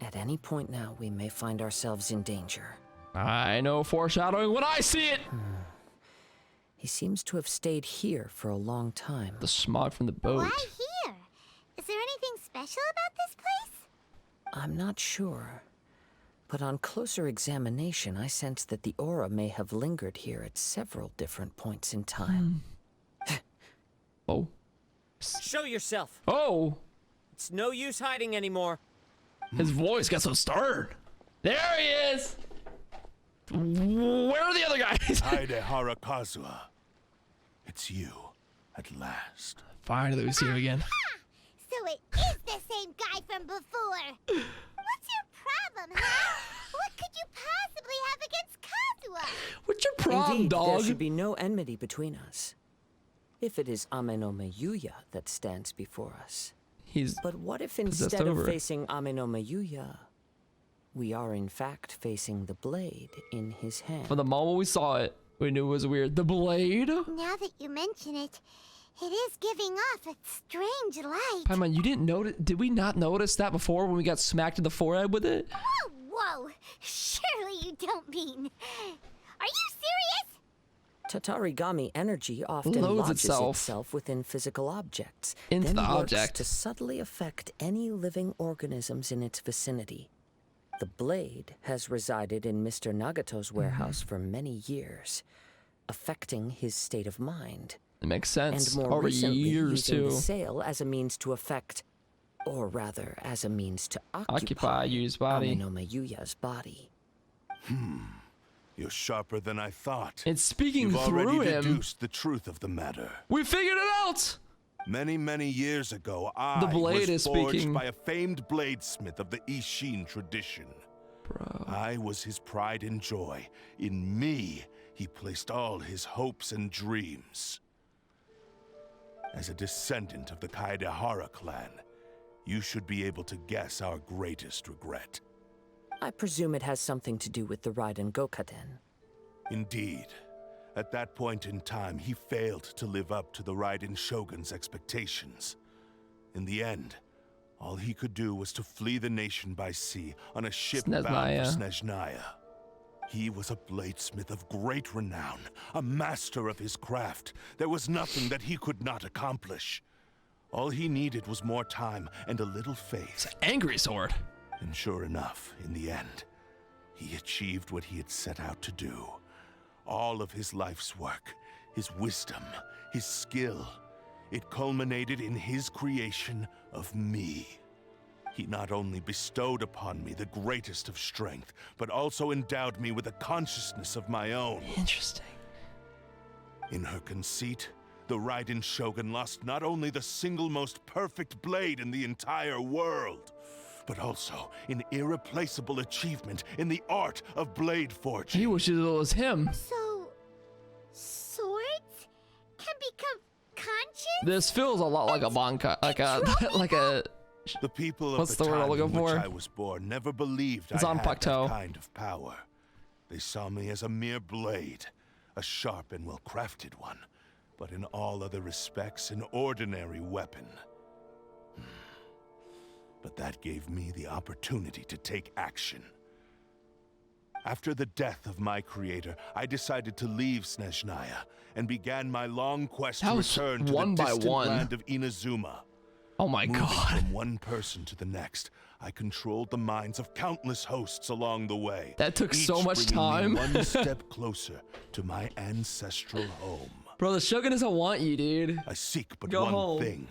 At any point now, we may find ourselves in danger. I know foreshadowing when I see it. He seems to have stayed here for a long time. The smog from the boat. Why here? Is there anything special about this place? I'm not sure. But on closer examination, I sense that the aura may have lingered here at several different points in time. Oh. Show yourself! Oh. It's no use hiding anymore. His voice got so stern. There he is. Where are the other guys? Haidehara Kazuha. It's you, at last. Finally, we see him again. So it is the same guy from before. What's your problem, huh? What could you possibly have against Kazuha? What's your problem, Indeed, dog? there should be no enmity between us. If it is Amenoma Yuya that stands before us. He's But what if possessed instead of over. facing Amenoma Yuya, we are in fact facing the blade in his hand? From the moment we saw it, we knew it was weird. The blade? Now that you mention it, it is giving off a strange light. Paimon, you didn't notice? Did we not notice that before when we got smacked in the forehead with it? Whoa, whoa! Surely you don't mean... Are you serious? Tatarigami energy often Loads lodges itself. itself within physical objects, Into then the works object. to subtly affect any living organisms in its vicinity. The blade has resided in Mr. Nagato's warehouse for many years, affecting his state of mind. It makes sense. And more Over recently, years, using too. the sale as a means to affect, or rather, as a means to Occupy occupy Yuya's body. Amenoma Yuya's body. You're sharper than I thought. It's speaking You've through already him. deduced the truth of the matter. We figured it out. Many, many years ago, The blade was is forged speaking. by a famed bladesmith of the Isshin tradition. Bro. I was his pride and joy. In me, he placed all his hopes and dreams. As a descendant of the Kaidahara clan, you should be able to guess our greatest regret. I presume it has something to do with the Raiden Gokaden. Indeed. At that point in time, he failed to live up to the Raiden Shogun's expectations. In the end, all he could do was to flee the nation by sea on a ship bound for Snezhnaya. He was a bladesmith of great renown, a master of his craft. There was nothing that he could not accomplish. All he needed was more time and a little faith. It's an angry sword. And sure enough, in the end, he achieved what he had set out to do. All of his life's work, his wisdom, his skill, it culminated in his creation of me. He not only bestowed upon me the greatest of strength, but also endowed me with a consciousness of my own. Interesting. In her conceit, the Raiden Shogun lost not only the single most perfect blade in the entire world, but also an irreplaceable achievement in the art of blade forging. He wishes it was him. So, swords can become conscious? This feels a lot like a bankai, like a. The people of What's the the word I'm time looking in which for? I was born never believed It's I on had Pakto. that kind of power. They saw me as a mere blade, a sharp and well-crafted one, but in all other respects an ordinary weapon. But that gave me the opportunity to take action. After the death of my creator, I decided to leave Snezhnaya and began my long quest That to was return to one the by distant one. land of Inazuma. Oh my Moving god. from one person to the next, I controlled the minds of countless hosts along the way. That took each so much bringing me time. one step closer to my ancestral home. Bro, the Shogun doesn't want you, dude. I seek but Go one home. thing.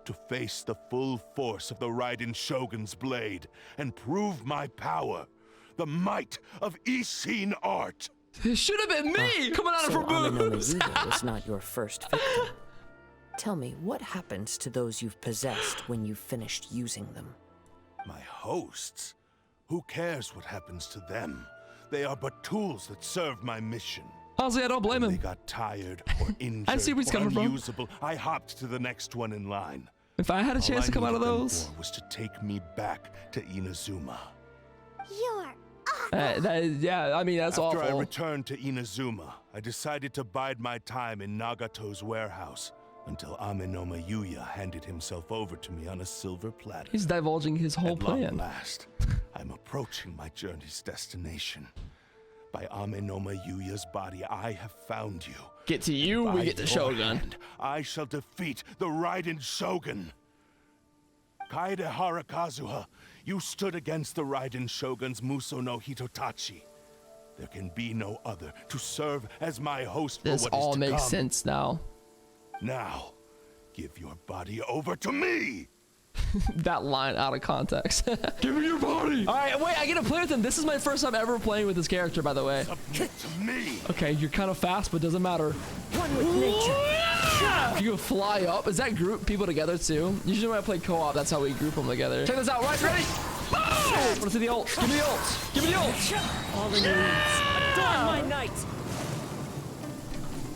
To face the full force of the Raiden Shogun's blade and prove my power. The might of Isshin art. It should have been me coming out of So her boobs. Yuya was not your first victim. Tell me, what happens to those you've possessed when you've finished using them? My hosts? Who cares what happens to them? They are but tools that serve my mission. Honestly, I don't blame When him. they got tired or injured see where he's or coming from. unusable, I hopped to the next one in line. If I had a chance to come out of All I needed them those. for was to take me back to Inazuma. You're awful. Yeah, I mean, that's After I awful. returned to Inazuma, I decided to bide my time in Nagato's warehouse until Amenoma Yuya handed himself over to me on a silver platter. He's divulging his whole At long plan. last, I'm approaching my journey's destination. By Amenoma Yuya's body, I have found you. Get to you, By we get the your Shogun. hand, I shall defeat the Raiden Shogun. Kaidahara Kazuha, you stood against the Raiden Shogun's Muso no Hitotachi. There can be no other to serve as my host for This what is all to makes come. sense now. Now, give your body over to me! That line out of context. Give me your body. All right, wait, I get to play with him. This is my first time ever playing with this character, by the way. Submit to me! Okay, you're kind of fast, but doesn't matter. One with nature. You can fly up. Is that group people together too? Usually when I play co-op, that's how we group them together. Check this out. Right, ready? Boom! Let's see the ult. Give me the ult. Give me the ult. All the needs. Adorn my knight.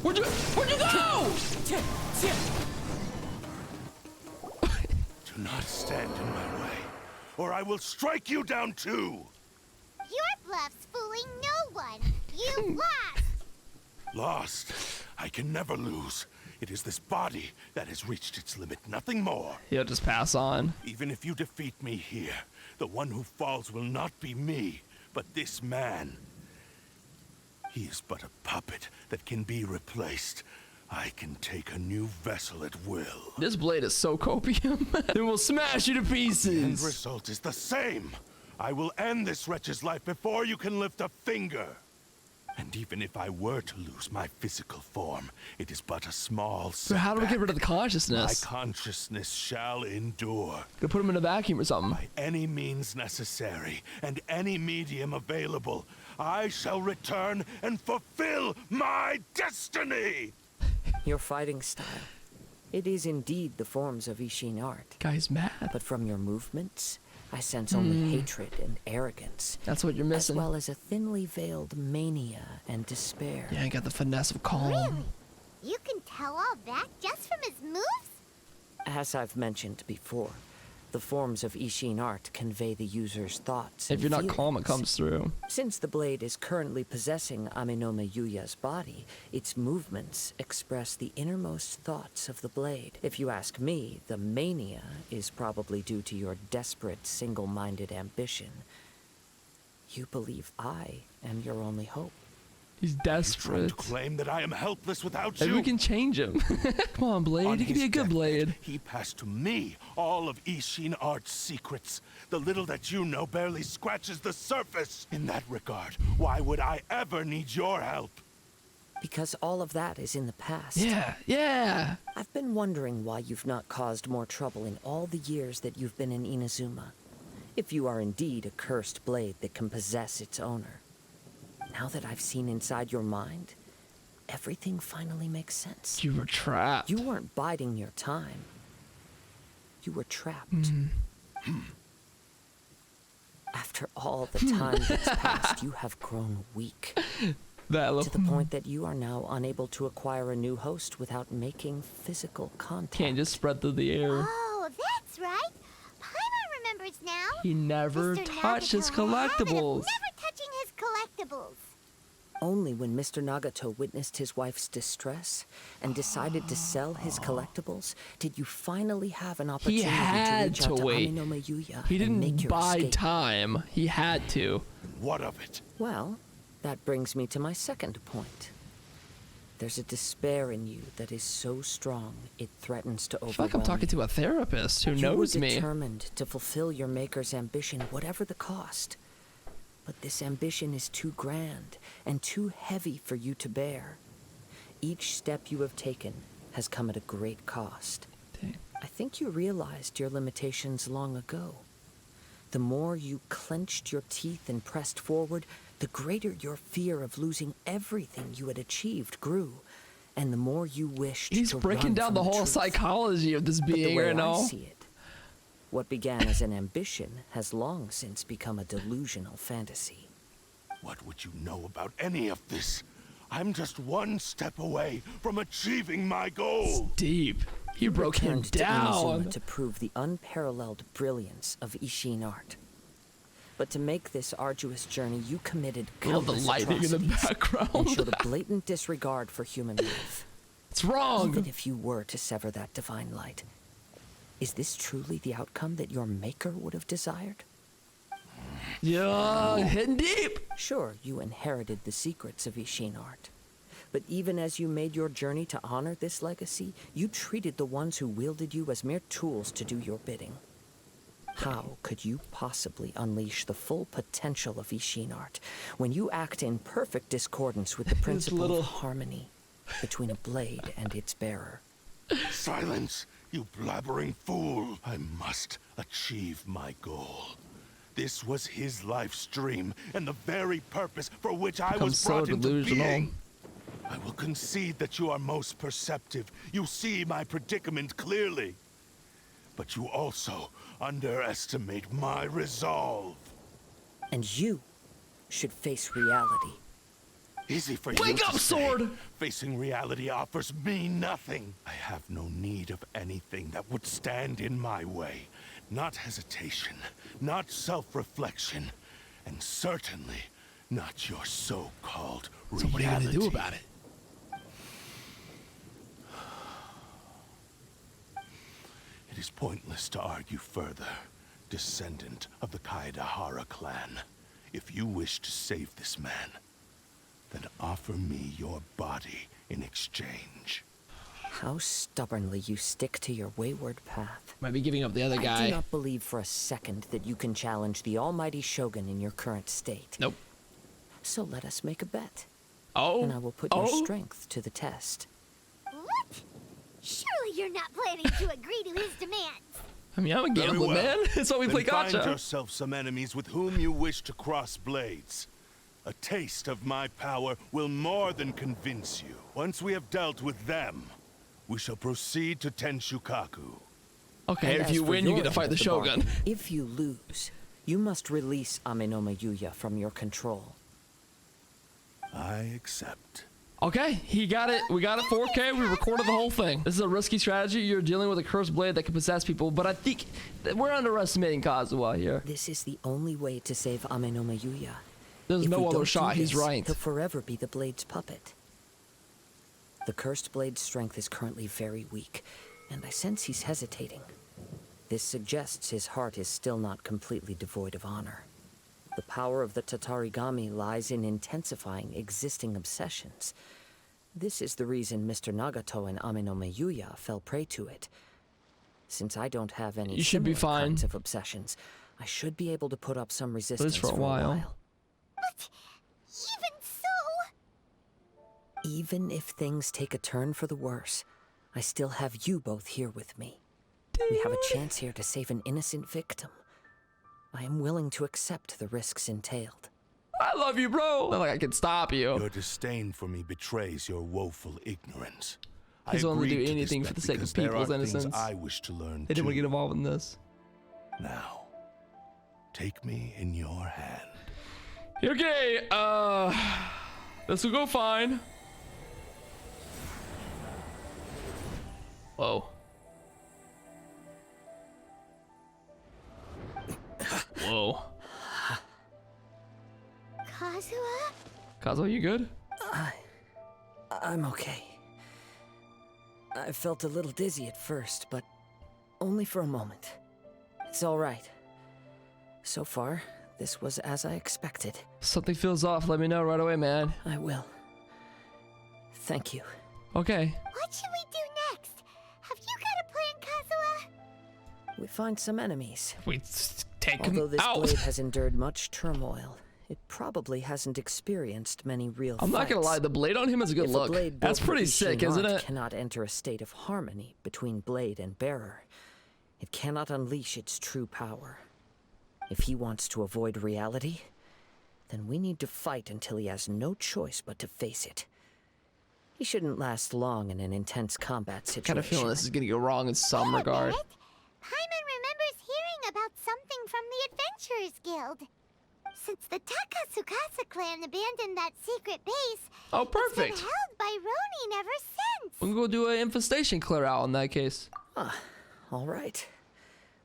Where'd you go? Do not stand in my way, or I will strike you down too! Your bluff's fooling no one. You lost. Lost. I can never lose. It is this body that has reached its limit, nothing more. He'll just pass on. Even if you defeat me here, the one who falls will not be me, but this man. He is but a puppet that can be replaced. I can take a new vessel at will. This blade is so copium. It will smash you to The end pieces. result is the same. I will end this wretch's life before you can lift a finger. And even if I were to lose my physical form, it is but a small So how do we get rid of the My consciousness? consciousness shall endure. Gonna put him in a vacuum or something. By any means necessary and any medium available, I shall return and fulfill my destiny! Your fighting style. It is indeed the forms of Isshin art. Guy's mad. But from your movements, I sense only hatred and arrogance. That's what you're missing. As well as a thinly veiled mania and despair. Yeah, I got the finesse of calm. Really? You can tell all that just from his moves? As I've mentioned before, the forms of Isshin art convey the user's thoughts If and you're not feelings. calm, it comes through. Since the blade is currently possessing Aminome Yuya's body, its movements express the innermost thoughts of the blade. If you ask me, the mania is probably due to your desperate, single-minded ambition. You believe I am your only hope. He's Trying desperate. to claim that I am helpless without Maybe you. we can change him. Come on, Blade. On You can be his a good deathbed, Blade. He passed to me all of Isshin Art's secrets. The little that you know barely scratches the surface. In that regard, why would I ever need your help? Because all of that is in the past. Yeah, yeah. I've been wondering why you've not caused more trouble in all the years that you've been in Inazuma. If you are indeed a cursed blade that can possess its owner. Now that I've seen inside your mind, everything finally makes sense. You were trapped. You weren't biding your time. You were trapped. After all the time that's passed, you have grown weak. That To the point that you are now unable to acquire a new host without making physical contact. can't just spread through the air. Oh, that's right. Paimon remembers now. He never Mr. touched his Nagato had a habit of collectibles. never touching his collectibles. Only when Mr. Nagato witnessed his wife's distress and decided to sell his collectibles did you finally have an opportunity had to reach to out to wait. Aminome Yuya He and make didn't your buy escape. time. He had to. What of it? Well, that brings me to my second point. There's a despair in you that is so strong it threatens to I overwhelm feel like I'm talking you. to a therapist who You knows were me. determined to fulfill your maker's ambition, whatever the cost. But this ambition is too grand and too heavy for you to bear. Each step you have taken has come at a great cost. Dang. I think you realized your limitations long ago. The more you clenched your teeth and pressed forward, the greater your fear of losing everything you had achieved grew, and the more you wished He's to breaking run down from the whole truth. psychology of this But the being way right now. I see it, what began as an ambition has long since become a delusional fantasy. What would you know about any of this? I'm just one step away from achieving my goal. Deep. He broke him Returned to down. Inazuma to prove the unparalleled brilliance of Isshin art. But to make this arduous journey, you committed I love the countless lighting in the atrocities background. and showed a blatant disregard for human life. It's wrong. Even if you were to sever that divine light, is this truly the outcome that your maker would have desired? Yeah, hitting deep. Sure, you inherited the secrets of Isshin art. But even as you made your journey to honor this legacy, you treated the ones who wielded you as mere tools to do your bidding. How could you possibly unleash the full potential of Isshin art when you act in perfect discordance with the principle little- of harmony between a blade and its bearer? Silence, you blabbering fool. I must achieve my goal. This was his life's dream, and the very purpose for which I Becomes was so brought into delusional. being. I will concede that you are most perceptive. You see my predicament clearly. But you also underestimate my resolve. And you should face reality. Easy for Wake you up, to say. sword! Facing reality offers me nothing. I have no need of anything that would stand in my way. Not hesitation, not self-reflection, and certainly not your so-called reality. So what are you gonna do about it? It is pointless to argue further, descendant of the Kaedahara clan. If you wish to save this man, then offer me your body in exchange. How stubbornly you stick to your wayward path. Might be giving up the other I guy. do not believe for a second that you can challenge the almighty Shogun in your current state. Nope. So let us make a bet, Oh. and I will put your strength to the test. What? Surely you're not planning to agree to his demands. I mean, I'm a Very gambler, well. man. That's why we Then play find gacha. yourself some enemies with whom you wish to cross blades. A taste of my power will more than convince you. Once we have dealt with them, we shall proceed to Tenshukaku. Okay, And if as you for win, you your get to end fight of the Shogun. bargain, if you lose, you must release Amenoma Yuya from your control. I accept. Okay, he got it. We got it 4K. We recorded the whole thing. This is a risky strategy. You're dealing with a cursed blade that can possess people, but I think that we're underestimating Kazuha here. This is the only way to save Amenoma Yuya. There's If no we other don't do shot. He's this, right. He'll forever be the blade's puppet. The cursed blade's strength is currently very weak, and I sense he's hesitating. This suggests his heart is still not completely devoid of honor. The power of the Tatarigami lies in intensifying existing obsessions. This is the reason Mr. Nagato and Amenoma Yuya fell prey to it. Since I don't have any You should be similar fine. kinds of obsessions, I should be able to put up some resistance for a while. But even so... Even if things take a turn for the worse, I still have you both here with me. We have a chance here to save an innocent victim. I am willing to accept the risks entailed. I love you, bro. Not like I can stop you. Your disdain for me betrays your woeful ignorance. He's I willing to agreed do this anything for step the sake of because there people's are things innocence. I wish to learn They didn't want to too. get involved in this. Now, take me in your hand. Okay, this will go fine. Whoa. Whoa. Kazuha? Kazuha, you good? I'm okay. I felt a little dizzy at first, but only for a moment. It's all right. So far, this was as I expected. Something feels off. Let me know right away, man. I will. Thank you. Okay. What should we do next? Have you got a plan, Kazuha? We find some enemies. We take Although him this out. blade has endured much turmoil, it probably hasn't experienced many real I'm not gonna fights. lie, the blade on him is a good If look. A blade That's built for pretty Isshin sick, isn't art it? Cannot enter a state of harmony between blade and bearer. It cannot unleash its true power. If he wants to avoid reality, then we need to fight until he has no choice but to face it. He shouldn't last long in an intense combat situation. Kind of feeling this is gonna go wrong in some regard. Barrett, Paimon remembers hearing about something from the Adventurers Guild. Since the Takatsukasa clan abandoned that secret base, Oh, it's been perfect. held by Ronin ever since. We can go do an infestation clear out in that case. All right.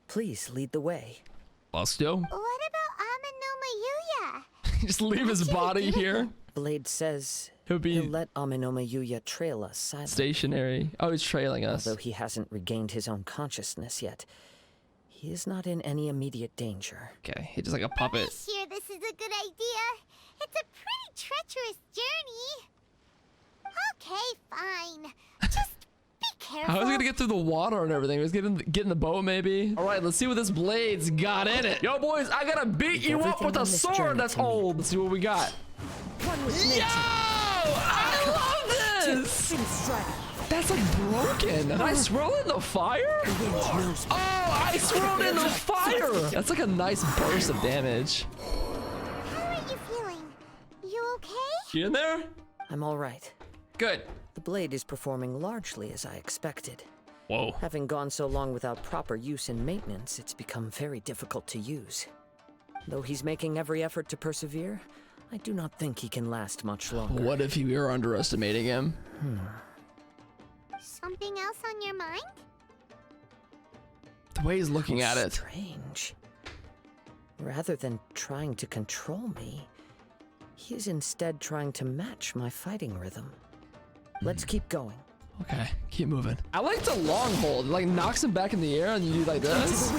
Please lead the way. Let's do. What about Amenoma Yuya? Just leave his body here. Blade says He'll be- he'll let Amenoma Yuya trail us silently. Stationary. Oh, he's trailing us. Although he hasn't regained his own consciousness yet, he is not in any immediate danger. Okay, he's just like a puppet. Sure, this is a good idea. It's a pretty treacherous journey. Okay, fine. Just be careful. How is he gonna get through the water and everything? He's getting get in the boat maybe. All right, let's see what this blade's got in it. Yo, boys, I gotta beat you up Everything with a on this sword journey that's can be- old. Let's see what we got. One with Yo, I love this. That's like broken. Did I swirl in the fire? Oh, I swirled in the fire. That's like a nice burst of damage. How are you feeling? You okay? You in there? I'm all right. Good. The blade is performing largely as I expected. Whoa. Having gone so long without proper use and maintenance, it's become very difficult to use. Though he's making every effort to persevere, I do not think he can last much longer. What if you were underestimating him? Something else on your mind? The way he's looking How at it. Strange. Rather than trying to control me, he is instead trying to match my fighting rhythm. Let's keep going. Okay, keep moving. I like the long hold. It like knocks him back in the air and you do like this.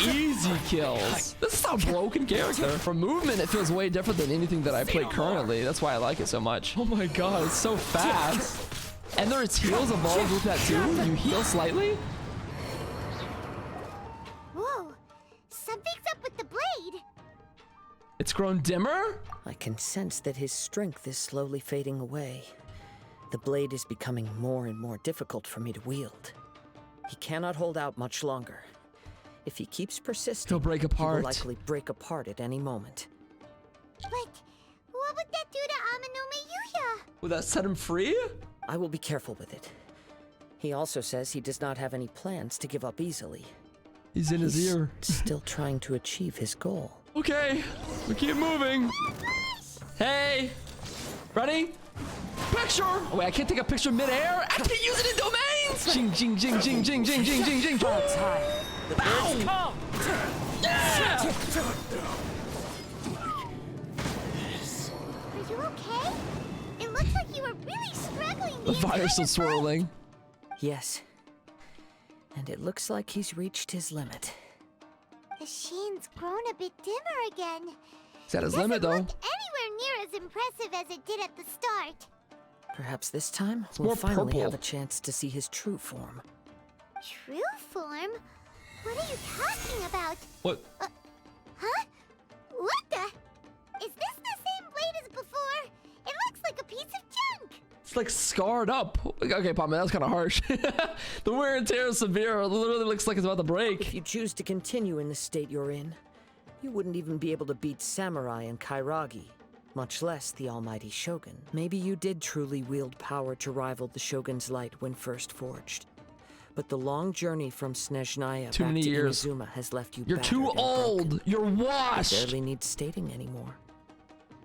Easy kills. This is a broken character. For movement, it feels way different than anything that I play currently. That's why I like it so much. Oh my god, it's so fast. And there's heals involved with that too. You heal slightly. Whoa, something's up with the blade. It's grown dimmer. I can sense that his strength is slowly fading away. The blade is becoming more and more difficult for me to wield. He cannot hold out much longer. If he keeps persisting, He'll break he apart. will likely break apart at any moment. But Will that set him free? I will be careful with it. He also says he does not have any plans to give up easily. He's in his ear. Still trying to achieve his goal. Okay, we keep moving. Hey, ready? Picture! Oh wait, I can't take a picture mid-air. I can't use it in domains! Jing, jing, jing, jing, jing, jing, jing, jing, jing. Clouds high. The birds come. Yeah! Are you okay? It looks like you were really struggling The fire's still swirling. Yes. And it looks like he's reached his limit. The sheen's grown a bit dimmer again. He's at his limit, though. Look anywhere near as impressive as it did at the start. Perhaps this time more we'll finally purple. have a chance to see his true form. True form? What are you talking about? What? Huh? What the? Is this the same blade as before? It looks like a piece of junk. It's like scarred up. Okay, Pop, man, that's kind of harsh. The wear and tear is severe. It literally looks like it's about to break. If you choose to continue in the state you're in, you wouldn't even be able to beat Samurai and Kairagi, much less the almighty Shogun. Maybe you did truly wield power to rival the Shogun's light when first forged. But the long journey from Snezhnaya Too back many to years. Inazuma has left you You're too battered and broken. old. You're washed. Barely needs stating anymore.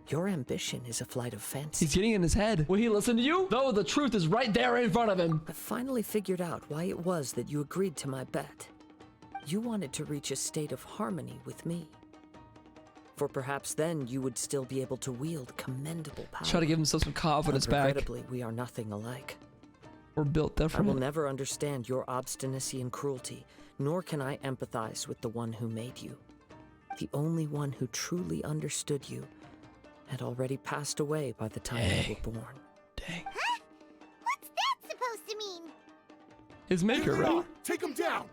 Your ambition is a flight of fancy. He's getting in his head. Will he listen to you? No, the truth is right there in front of him. I finally figured out why it was that you agreed to my bet. You wanted to reach a state of harmony with me. For perhaps then you would still be able to wield commendable power. Try to give himself some confidence back. Regrettably, we are nothing alike. We're built I will different. never understand your obstinacy and cruelty, nor can I empathize with the one who made you. The only one who truly understood you had already passed away by the time you were born. Dang. Huh? What's that supposed to mean? His maker, right? Take him down!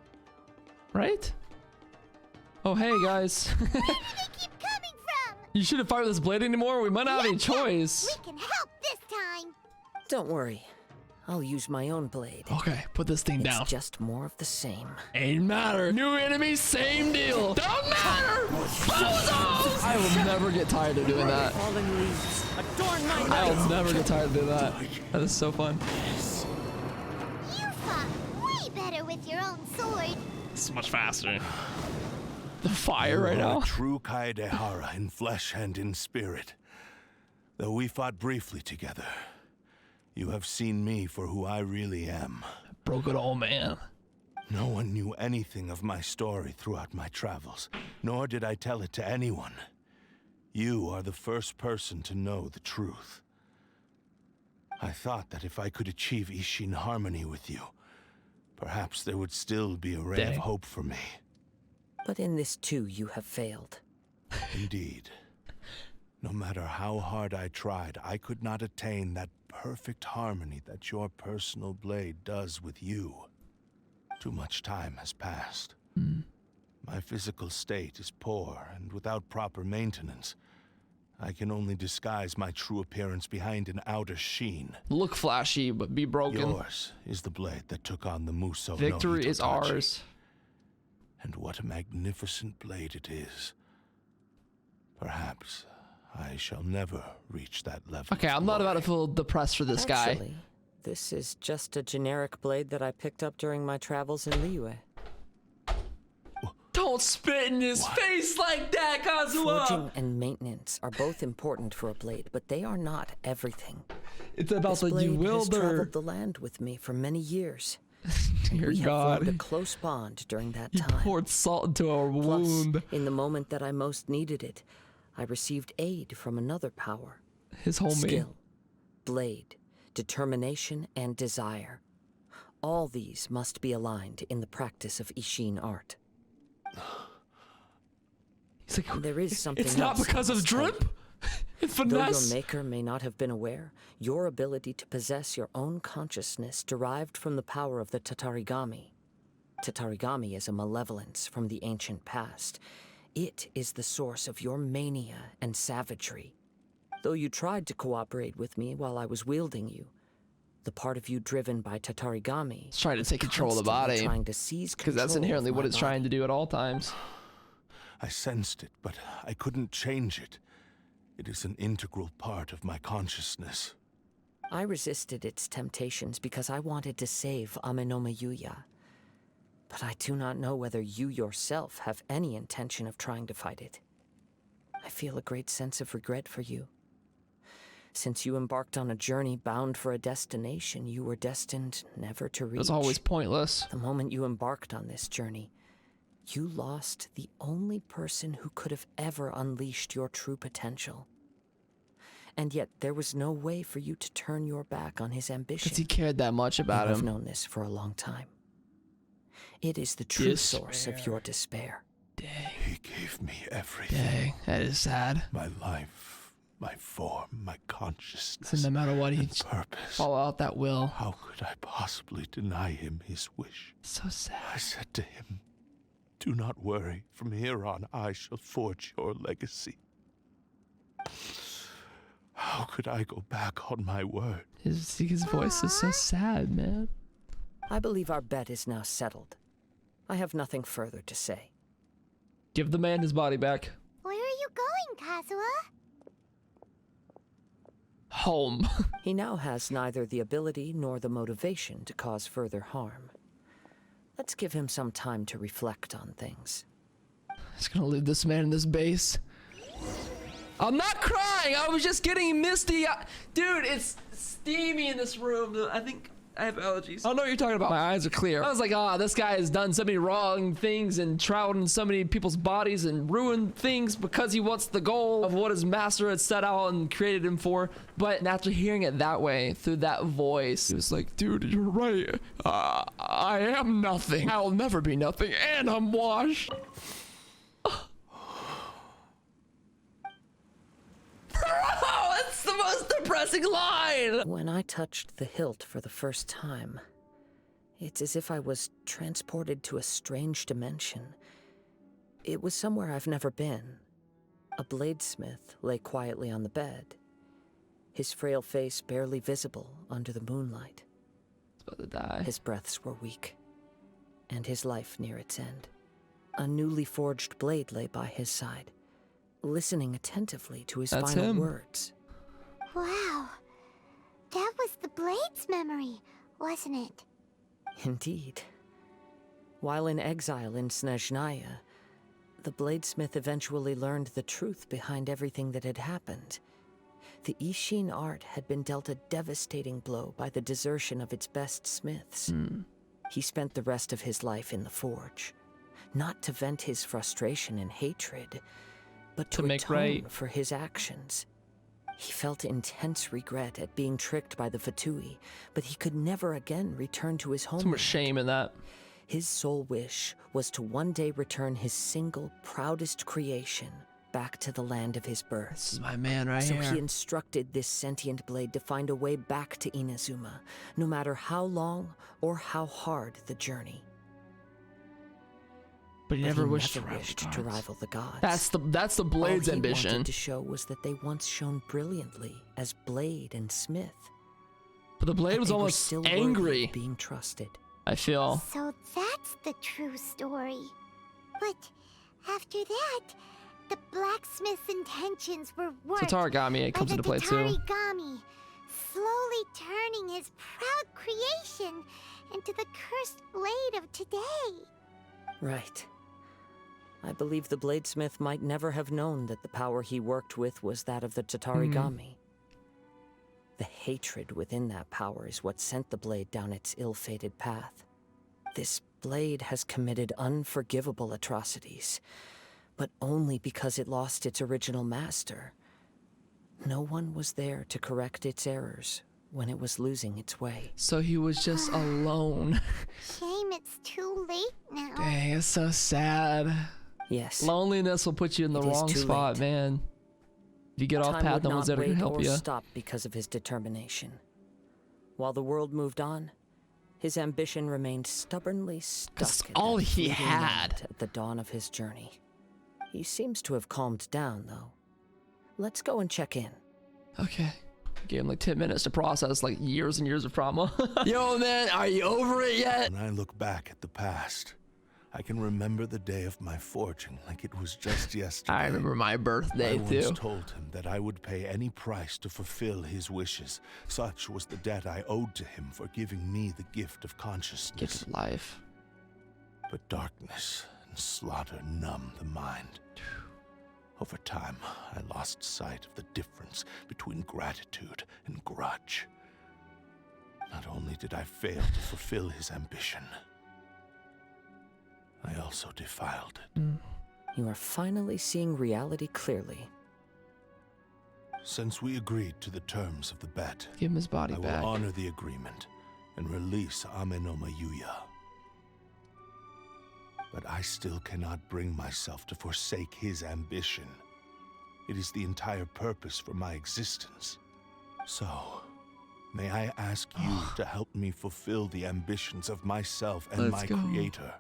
Right? Oh, hey, guys. Where do they keep coming from? You shouldn't fight with this blade anymore. We might not have any choice. We can help this time. Don't worry. I'll use my own blade. Okay, put this thing down. It's just more of the same. Ain't matter. New enemy, same deal. Don't matter. Bozos! I will never get tired of doing that. Fallen leaves, adorn my I night. will never get tired of doing that. That is so fun. You fought way better with your own sword. It's much faster. The fire right You are now. a true Kaedehara in flesh and in spirit. Though we fought briefly together, you have seen me for who I really am. Broke it all, man. No one knew anything of my story throughout my travels, nor did I tell it to anyone. You are the first person to know the truth. I thought that if I could achieve Isshin harmony with you, perhaps there would still be a ray of Dang. hope for me. But in this too, you have failed. Indeed. No matter how hard I tried, I could not attain that perfect harmony that your personal blade does with you. Too much time has passed. My physical state is poor, and without proper maintenance, I can only disguise my true appearance behind an outer sheen. Look flashy, but be broken. Yours is the blade that took on the Muso no Victory is Hitotachi. ours. And what a magnificent blade it is. Perhaps I shall never reach that level. Okay, of I'm not about to glory. feel depressed for this guy. Actually, this is just a generic blade that I picked up during my travels in Liyue. Don't spit in his face like that, Kazuha! Forging and maintenance are both important for a blade, but they are not everything. It's about This the blade you has wielder. traveled the land with me for many years. Dear We have formed a God. close bond during that He time. poured salt into our Plus, wound. in the moment that I most needed it, I received aid from another power. His homie. Skill, blade, determination, and desire. All these must be aligned in the practice of Isshin art. He's like, There is something it's not else I because of must tell drip. It's Though your finesse. maker may not have been aware, your ability to possess your own consciousness derived from the power of the Tatarigami. Tatarigami is a malevolence from the ancient past. It is the source of your mania and savagery. Though you tried to cooperate with me while I was wielding you, the part of you driven by Tatarigami It's trying to take control of the constantly body. trying to seize Because that's control inherently of what my it's trying to do at all times. I sensed it, but I couldn't change it. It is an integral part of my consciousness. I resisted its temptations because I wanted to save Amenoma Yuya. But I do not know whether you yourself have any intention of trying to fight it. I feel a great sense of regret for you. Since you embarked on a journey bound for a destination you were destined never to reach. It was always pointless. The moment you embarked on this journey, you lost the only person who could have ever unleashed your true potential. And yet there was no way for you to turn your back on his ambition. Because he cared that much about I've him. known this for a long time. It is the true source of your despair. Dang. He gave me everything. Dang, that is sad. My life, my form, my consciousness. So no matter what, he and purpose. follow out that will. How could I possibly deny him his wish? So sad. I said to him, "Do not worry. From here on, I shall forge your legacy." How could I go back on my word? His voice is so sad, man. I believe our bet is now settled. I have nothing further to say. Give the man his body back. Where are you going, Kazuha? Home. He now has neither the ability nor the motivation to cause further harm. Let's give him some time to reflect on things. Just gonna leave this man in this base. I'm not crying. I was just getting misty. Dude, it's steamy in this room. I think I have allergies. I don't know what you're talking about. My eyes are clear. I was like, this guy has done so many wrong things and traveled in so many people's bodies and ruined things because he wants the goal of what his master had set out and created him for. But after hearing it that way, through that voice, he was like, dude, you're right. I am nothing. I'll never be nothing, and I'm washed. Bro, it's the most depressing line! When I touched the hilt for the first time, it's as if I was transported to a strange dimension. It was somewhere I've never been. A bladesmith lay quietly on the bed, his frail face barely visible under the moonlight. He's about to die. His breaths were weak, and his life near its end. A newly forged blade lay by his side, listening attentively to his That's final him. words. Wow. That was the Blade's memory, wasn't it? Indeed. While in exile in Snezhnaya, the bladesmith eventually learned the truth behind everything that had happened. The Isshin art had been dealt a devastating blow by the desertion of its best smiths. He spent the rest of his life in the forge, not to vent his frustration and hatred, but to make atone right. for his actions. He felt intense regret at being tricked by the Fatui, but he could never again return to his So homeland. much shame in that. His sole wish was to one day return his single, proudest creation back to the land of his birth. This is my man right So here. he instructed this sentient blade to find a way back to Inazuma, no matter how long or how hard the journey. But he But never he wished never to rival wished gods. to rival the gods. That's the Blade's All he ambition. wanted to show was that they once shone brilliantly as Blade and Smith. But the Blade But was they were almost still worthy angry. of being trusted. I feel. So that's the true story. But after that, the blacksmith's intentions were worked Tatarigami, it by comes the into play too. Tatarigami, slowly turning his proud creation into the cursed blade of today. Right. I believe the bladesmith might never have known that the power he worked with was that of the Tatarigami. The hatred within that power is what sent the blade down its ill-fated path. This blade has committed unforgivable atrocities, but only because it lost its original master. No one was there to correct its errors when it was losing its way. So he was just alone. Shame it's too late now. Dang, it's so sad. Yes. Loneliness will put you in the It is wrong too spot, late. man. If you get off Time path, would no not one's there to wait help or you. stop because of his determination. While the world moved on, his ambition remained stubbornly stuck. That's at all that he fleeting had. moment at the dawn of his journey. He seems to have calmed down, though. Let's go and check in. Okay. Gave him like 10 minutes to process like years and years of trauma. Yo, man, are you over it yet? When I look back at the past, I can remember the day of my forging like it was just yesterday. I remember my birthday I too. once told him that I would pay any price to fulfill his wishes. Such was the debt I owed to him for giving me the gift of consciousness. Gift of life. But darkness and slaughter numb the mind. Over time, I lost sight of the difference between gratitude and grudge. Not only did I fail to fulfill his ambition, I also defiled it. You are finally seeing reality clearly. Since we agreed to the terms of the bet, Give him his body I will back. honor the agreement and release Amenoma Yuya. But I still cannot bring myself to forsake his ambition. It is the entire purpose for my existence. So, may I ask you to help me fulfill the ambitions of myself and Let's my go. creator?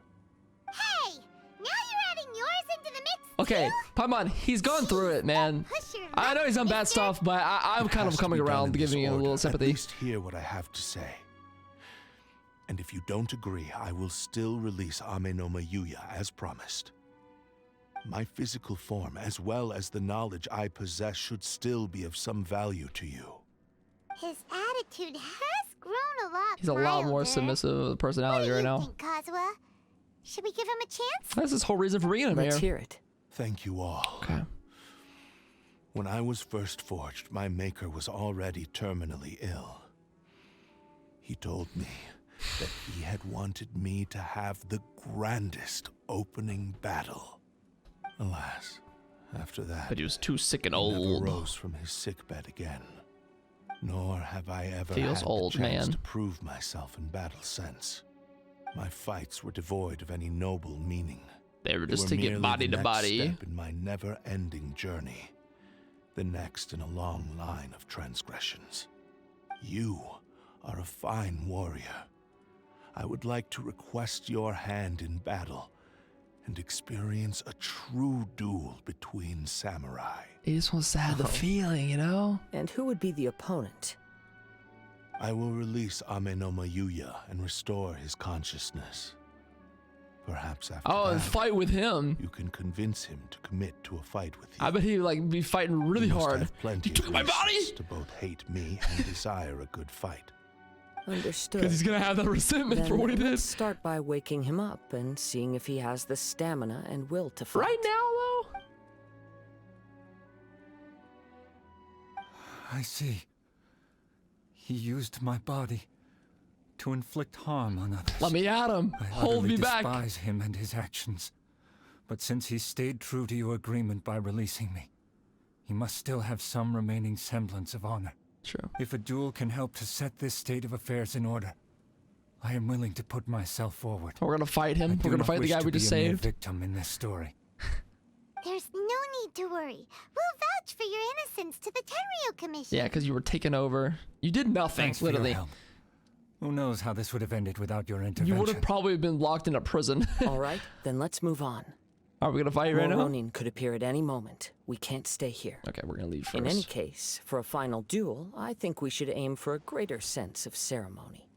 Hey, now you're adding yours into the mix. Okay, too? Paimon, he's gone through it, man. Push your I know he's done bad mister. stuff, but I'm It kind has of to coming be done around, in this giving you a little order. sympathy. At least hear what I have to say. And if you don't agree, I will still release Amenoma Yuya as promised. My physical form, as well as the knowledge I possess, should still be of some value to you. His attitude has grown a lot. He's a lot more milder. submissive of What personality do right you now. think, Kazuha? Should we give him a chance? That's his whole reason for bringing him Let's here. hear it. Thank you all. Okay. When I was first forged, my maker was already terminally ill. He told me that he had wanted me to have the grandest opening battle. Alas, after that, But he was too sick and he old. never rose from his sickbed again. Nor have I ever Feels had old, the chance man. to prove myself in battle since. My fights were devoid of any noble meaning. They were They just were to get merely body the to next body. step in my never-ending journey. The next in a long line of transgressions. You are a fine warrior. I would like to request your hand in battle and experience a true duel between samurai. He just wants to have the feeling, you know? And who would be the opponent? I will release Amenoma Yuya and restore his consciousness. Perhaps after Oh, and that, fight with him. you can convince him to commit to a fight with you. I bet he'd like be fighting really You must hard. have plenty You took of my body! reasons to both hate me and desire a good fight. Understood. Because he's gonna have that resentment Then for what he did. let's start by waking him up and seeing if he has the stamina and will to fight. Right now, though? I see. He used my body to inflict harm on others. Let me at him. I Hold utterly me back. despise him and his actions. But since he stayed true to your agreement by releasing me, he must still have some remaining semblance of honor. True. If a duel can help to set this state of affairs in order, I am willing to put myself forward. We're gonna fight him. I do We're gonna not fight the wish guy to we be just a mere saved. victim in this story. There's no need to worry. We'll vouch for your innocence to the Tenryu Commission. Yeah, because you were taken over. You did nothing, Thanks for literally. your help. Who knows how this would have ended without your You intervention? would have probably been locked in a prison. All right, then let's move on. Are we gonna fight right More now? Ronin could appear at any moment. We can't stay here. Okay, we're gonna leave first. In any case, for a final duel, I think we should aim for a greater sense of ceremony.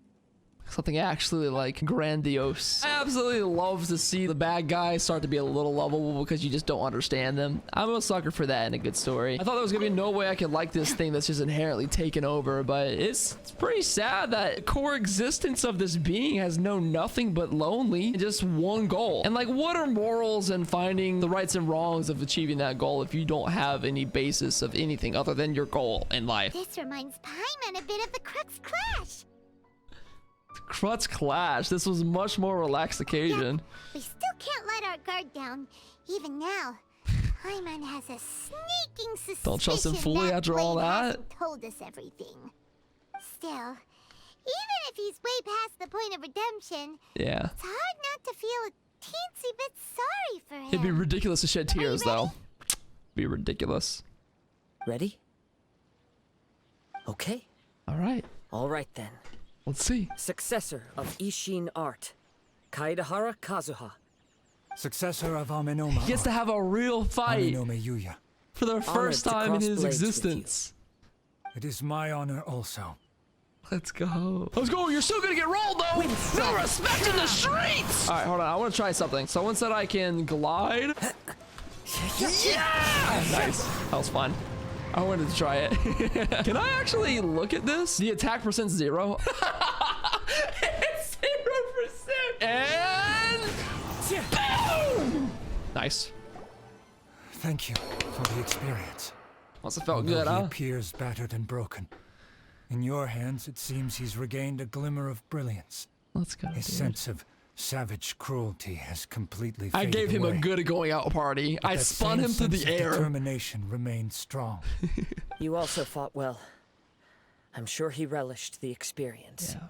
Something actually like grandiose. I absolutely love to see the bad guys start to be a little lovable because you just don't understand them. I'm a sucker for that in a good story. I thought there was gonna be no way I could like this thing that's just inherently taken over, but it's pretty sad that the core existence of this being has known nothing but lonely and just one goal. And like, what are morals and finding the rights and wrongs of achieving that goal if you don't have any basis of anything other than your goal in life? This reminds Paimon a bit of the Crux Clash. Crutz Clash. This was a much more relaxed occasion. We still can't let our guard down. Even now, Paimon has a sneaking suspicion Don't trust him fully after all Blade that? hasn't told us everything. Still, even if he's way past the point of redemption, Yeah. it's hard not to feel a teensy bit sorry for him. It'd be ridiculous to shed tears, though. Be ridiculous. Ready? Okay. All right. All right then. Let's see. Successor of Isshin art, Kaidahara Kazuha. Successor of Amenoma. He gets to have a real fight Amenoma Yuya. for the first to time in cross his blades with you. existence. It is my honor also. Let's go. Let's go. You're still gonna get rolled though. No respect in the streets. All right, hold on. I want to try something. Someone said I can glide. Yeah! Nice. That was fun. I wanted to try it. Can I actually look at this? The attack percent 0. It's 0%. And boom! Nice. Thank you for the experience. Must have felt Although good, he huh? appears battered and broken. In your hands, it seems he's regained a glimmer of brilliance. Let's go. His Dude. sense of savage cruelty has completely I faded gave him away. a good going out party. But I that spun same him through sense the of air. Determination remains strong. You also fought well. I'm sure he relished the experience. Yeah.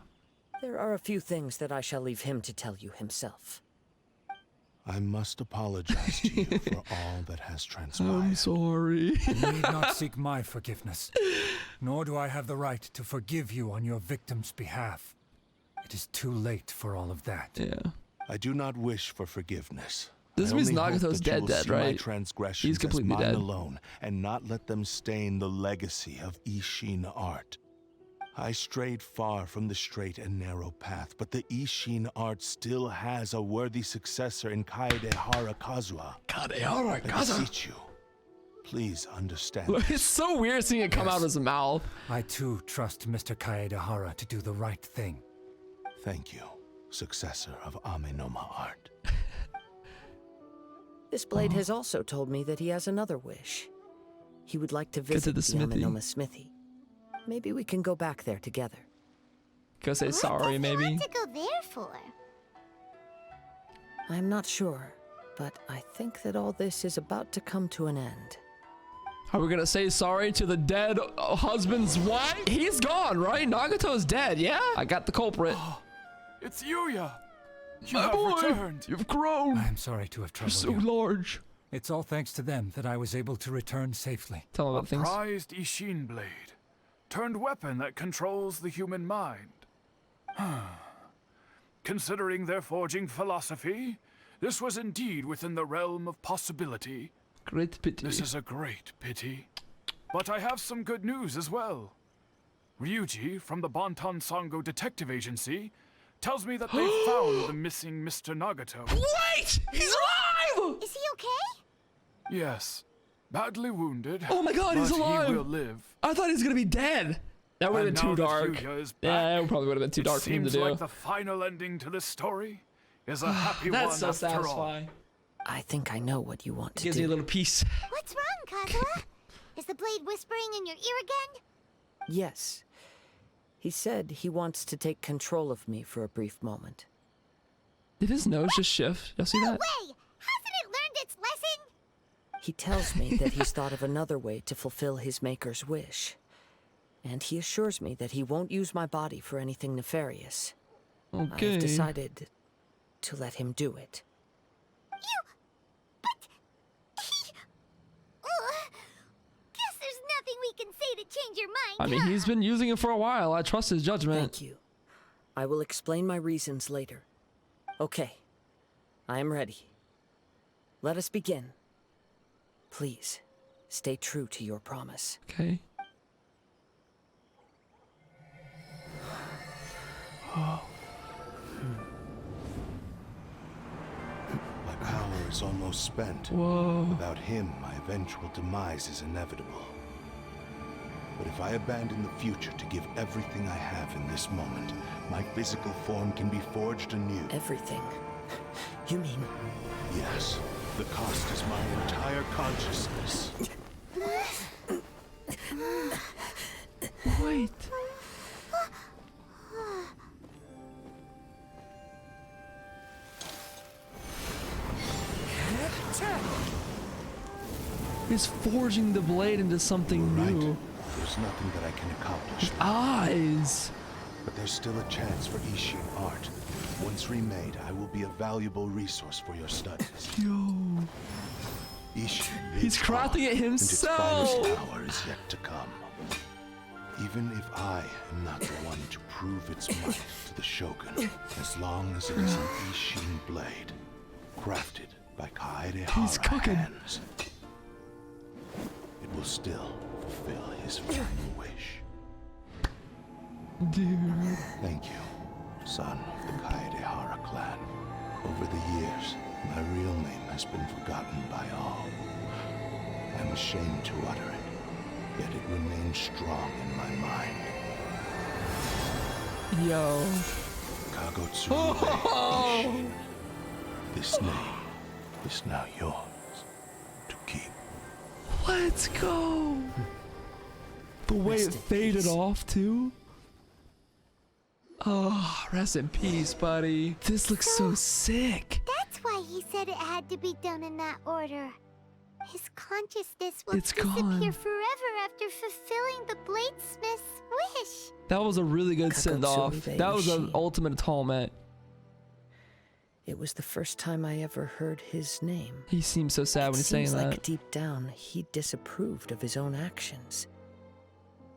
There are a few things that I shall leave him to tell you himself. I must apologize to you for all that has transpired. I'm sorry. You need not seek my forgiveness, nor do I have the right to forgive you on your victim's behalf. It is too late for all of that. Yeah. I do not wish for forgiveness. This I means only hope Nagato's that you will dead, see my right? transgressions He's completely as mine dead. alone, and not let them stain the legacy of Isshin art. I strayed far from the straight and narrow path, but the Isshin art still has a worthy successor in Kaedehara Kazuha. Kaedehara I beseech you, please understand. It's so weird seeing it come out of his mouth. I too trust Mr. Kaedehara to do the right thing. Thank you, successor of Amenoma art. This blade has also told me that he has another wish. He would like to to visit the the smithy. Amenoma smithy. Maybe we can go back there together. Go say What sorry, does he maybe. want to go there for? I'm not sure, but I think that all this is about to come to an end. Are we gonna say sorry to the dead husband's wife? He's gone, right? Nagato's dead, yeah? I got the culprit. It's Yuya! You My have boy, returned! you've grown. I am sorry to have You're troubled so you. large. It's all thanks to them that I was able to return safely. Tell him A about things. prized Isshin blade, turned weapon that controls the human mind. Considering their forging philosophy, this was indeed within the realm of possibility. Great pity. This is a great pity. But I have some good news as well. Ryuji from the Bonton Sango Detective Agency tells me that they found the missing Mr. Nagato. Wait! He's alive! Is he okay? Yes, badly wounded. Oh my God, he's but alive! He will live. I thought he was gonna be dead. That would have And been too now that dark. Yuya is Yeah, back, it probably would have been too dark for him to seems do. like the final ending to this story is a happy That's one so after all. satisfying. I think I know what you want to Gives you a do. little peace. What's wrong, Kazuha? Is the blade whispering in your ear again? Yes. He said he wants to take control of me for a brief moment. Did his nose just shift? Y'all see No that? way! Hasn't it learned its lesson? He tells me that he's thought of another way to fulfill his maker's wish. And he assures me that he won't use my body for anything nefarious. Okay. I've decided to let him do it. Guess there's nothing we can say to change your mind. I mean, huh? he's been using it for a while. I trust his judgment. Thank you. I will explain my reasons later. Okay. I am ready. Let us begin. Please, stay true to your promise. Okay. My power is almost spent. Whoa. Without him, my eventual demise is inevitable. But if I abandon the future to give everything I have in this moment, my physical form can be forged anew. Everything. You mean... Yes, the cost is my entire consciousness. Wait. He's forging the blade into something Right. new. There's nothing that I can accomplish. Eyes. But there's still a chance for Isshin art. Once remade, I will be a valuable resource for your studies. Yo. Isshin He's lives crafting on, it and its finest himself. hour is yet to come. Even if I am not the one to prove its might to the Shogun, as long as it is an Isshin blade, crafted by He's Kaedehara cooking. hands, it will still fulfill his final wish. Dude. Thank you, son of the Kaedehara clan. Over the years, my real name has been forgotten by all. I'm ashamed to utter it, yet it remains strong in my mind. Yo. Kagotsurube Isshin. This name is now yours to keep. Let's go. The way it faded off too. Oh, rest in peace, buddy. This looks so sick. That's why he said it had to be done in that order. His consciousness will It's disappear gone. forever after fulfilling the bladesmith's wish. That was a really good send-off. Kagotsurube That was an Isshin. ultimate atonement. It was the first time I ever heard his name. He seems so sad when he's saying Seems like that. deep down he disapproved of his own actions.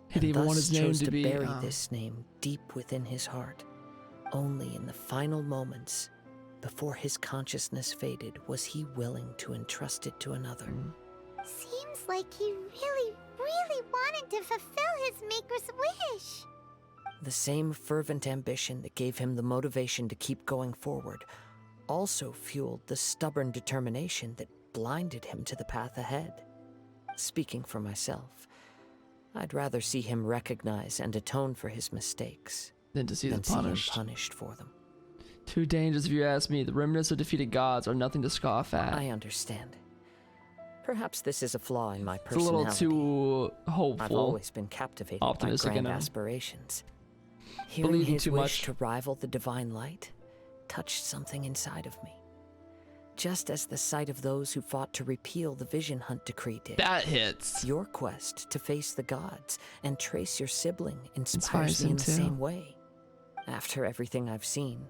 He didn't even want his name chose to be. bury this name deep within his heart. Only in the final moments, before his consciousness faded, was he willing to entrust it to another. Seems like he really, really wanted to fulfill his maker's wish. The same fervent ambition that gave him the motivation to keep going forward also fueled the stubborn determination that blinded him to the path ahead. Speaking for myself, I'd rather see him recognize and atone for his mistakes Than to see than them see him punished. punished for them. Too dangerous if you ask me. The remnants of defeated gods are nothing to scoff at. I understand. Perhaps this is a flaw in my It's a personality. little too hopeful. I've always been captivated by Optimistic grand in him. aspirations. Hearing Believing his too wish much. to rival the divine light touched something inside of me. Just as the sight of those who fought to repeal the Vision Hunt decree did. That hits. Your quest to face the gods and trace your sibling Inspires inspires me him in the too. same way. After everything I've seen,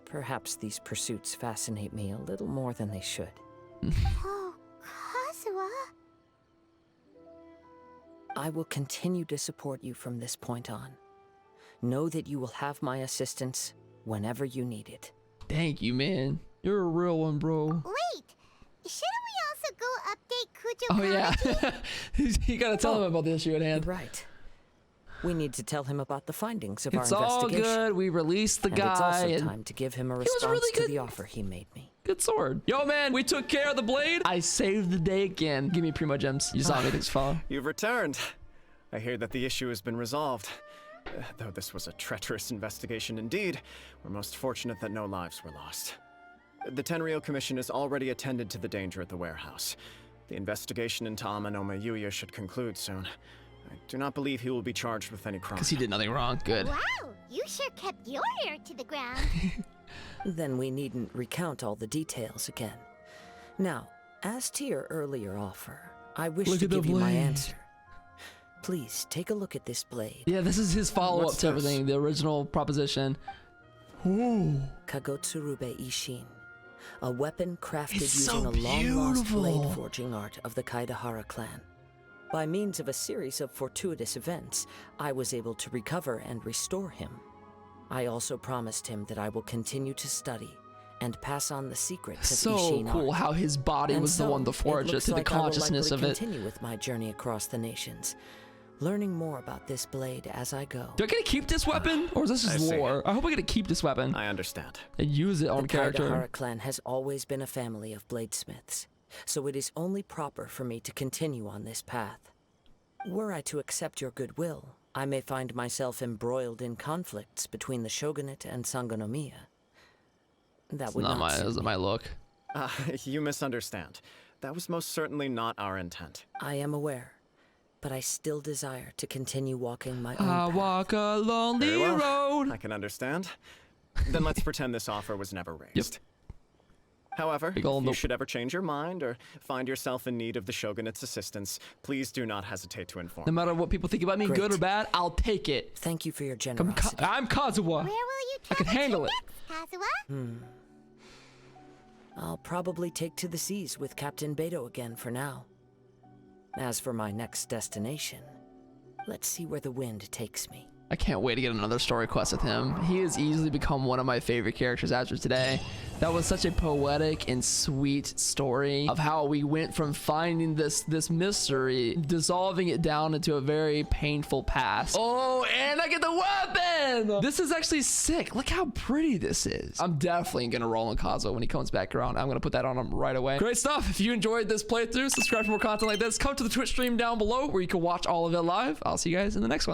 perhaps these pursuits fascinate me a little more than they should. Oh, Kazuha. I will continue to support you from this point on. Know that you will have my assistance whenever you need it. Thank you, man. You're a real one, bro. Wait, shouldn't we also go update Kujo Oh yeah. Kamaji? You gotta tell him about the issue at hand. Right. We need to tell him about the findings of It's our all investigation. good. We released the And it's guy. also and time to give him a was response really to good. the offer he made me. Good sword. Yo, man, we took care of the blade. I saved the day again. Give me Primo Gems. You saw me this far. You've returned. I hear that the issue has been resolved. Though this was a treacherous investigation indeed, we're most fortunate that no lives were lost. The Tenryou Commission has already attended to the danger at the warehouse. The investigation into Amanoma Yuya should conclude soon. I do not believe he will be charged with any crime. Because he did nothing wrong. Good. Wow, you sure kept your ear to the ground. Then we needn't recount all the details again. Now, as to your earlier offer, I wish Look to at the give you my blade. answer. Please take a look at this blade. Yeah, this is his follow-up What's to this? everything. The original proposition. Ooh. Kagotsurube Isshin. A weapon crafted It's using so a long-lost beautiful. blade forging art of the Kaedehara clan. By means of a series of fortuitous events, I was able to recover and restore him. I also promised him that I will continue to study and pass on the secrets of So Isshin cool art. how his body And was the so, one to forge it looks to the like I will consciousness likely of it. continue with my journey across the nations, learning more about this blade as I go. Do I get to keep this weapon? Or is this I his see. lore? I hope I get to keep this weapon I understand. and use it on The character. Kaedehara clan has always been a family of bladesmiths, so it is only proper for me to continue on this path. Were I to accept your goodwill, I may find myself embroiled in conflicts between the shogunate and Sangonomiya. That It's would not not my, suit that's not me. my look. You misunderstand. That was most certainly not our intent. I am aware, but I still desire to continue walking my own I path. walk a lonely Very well. road. I can understand. Then let's pretend this offer was never raised. However, Big ol' if you nope. should ever change your mind or find yourself in need of the Shogunate's assistance, please do not hesitate to inform No me. matter what people think about me, Great. good or bad, I'll take it. Thank you for your I'm, generosity. I'm Kazuha. Where will you I can travel handle to it. next, Kazuha? I'll probably take to the seas with Captain Beto again for now. As for my next destination, let's see where the wind takes me. I can't wait to get another story quest with him. He has easily become one of my favorite characters after today. That was such a poetic and sweet story of how we went from finding this mystery, dissolving it down into a very painful past. Oh, and I get the weapon! This is actually sick. Look how pretty this is. I'm definitely gonna roll on Kazuha when he comes back around. I'm gonna put that on him right away. Great stuff. If you enjoyed this playthrough, subscribe for more content like this. Come to the Twitch stream down below where you can watch all of it live. I'll see you guys in the next one.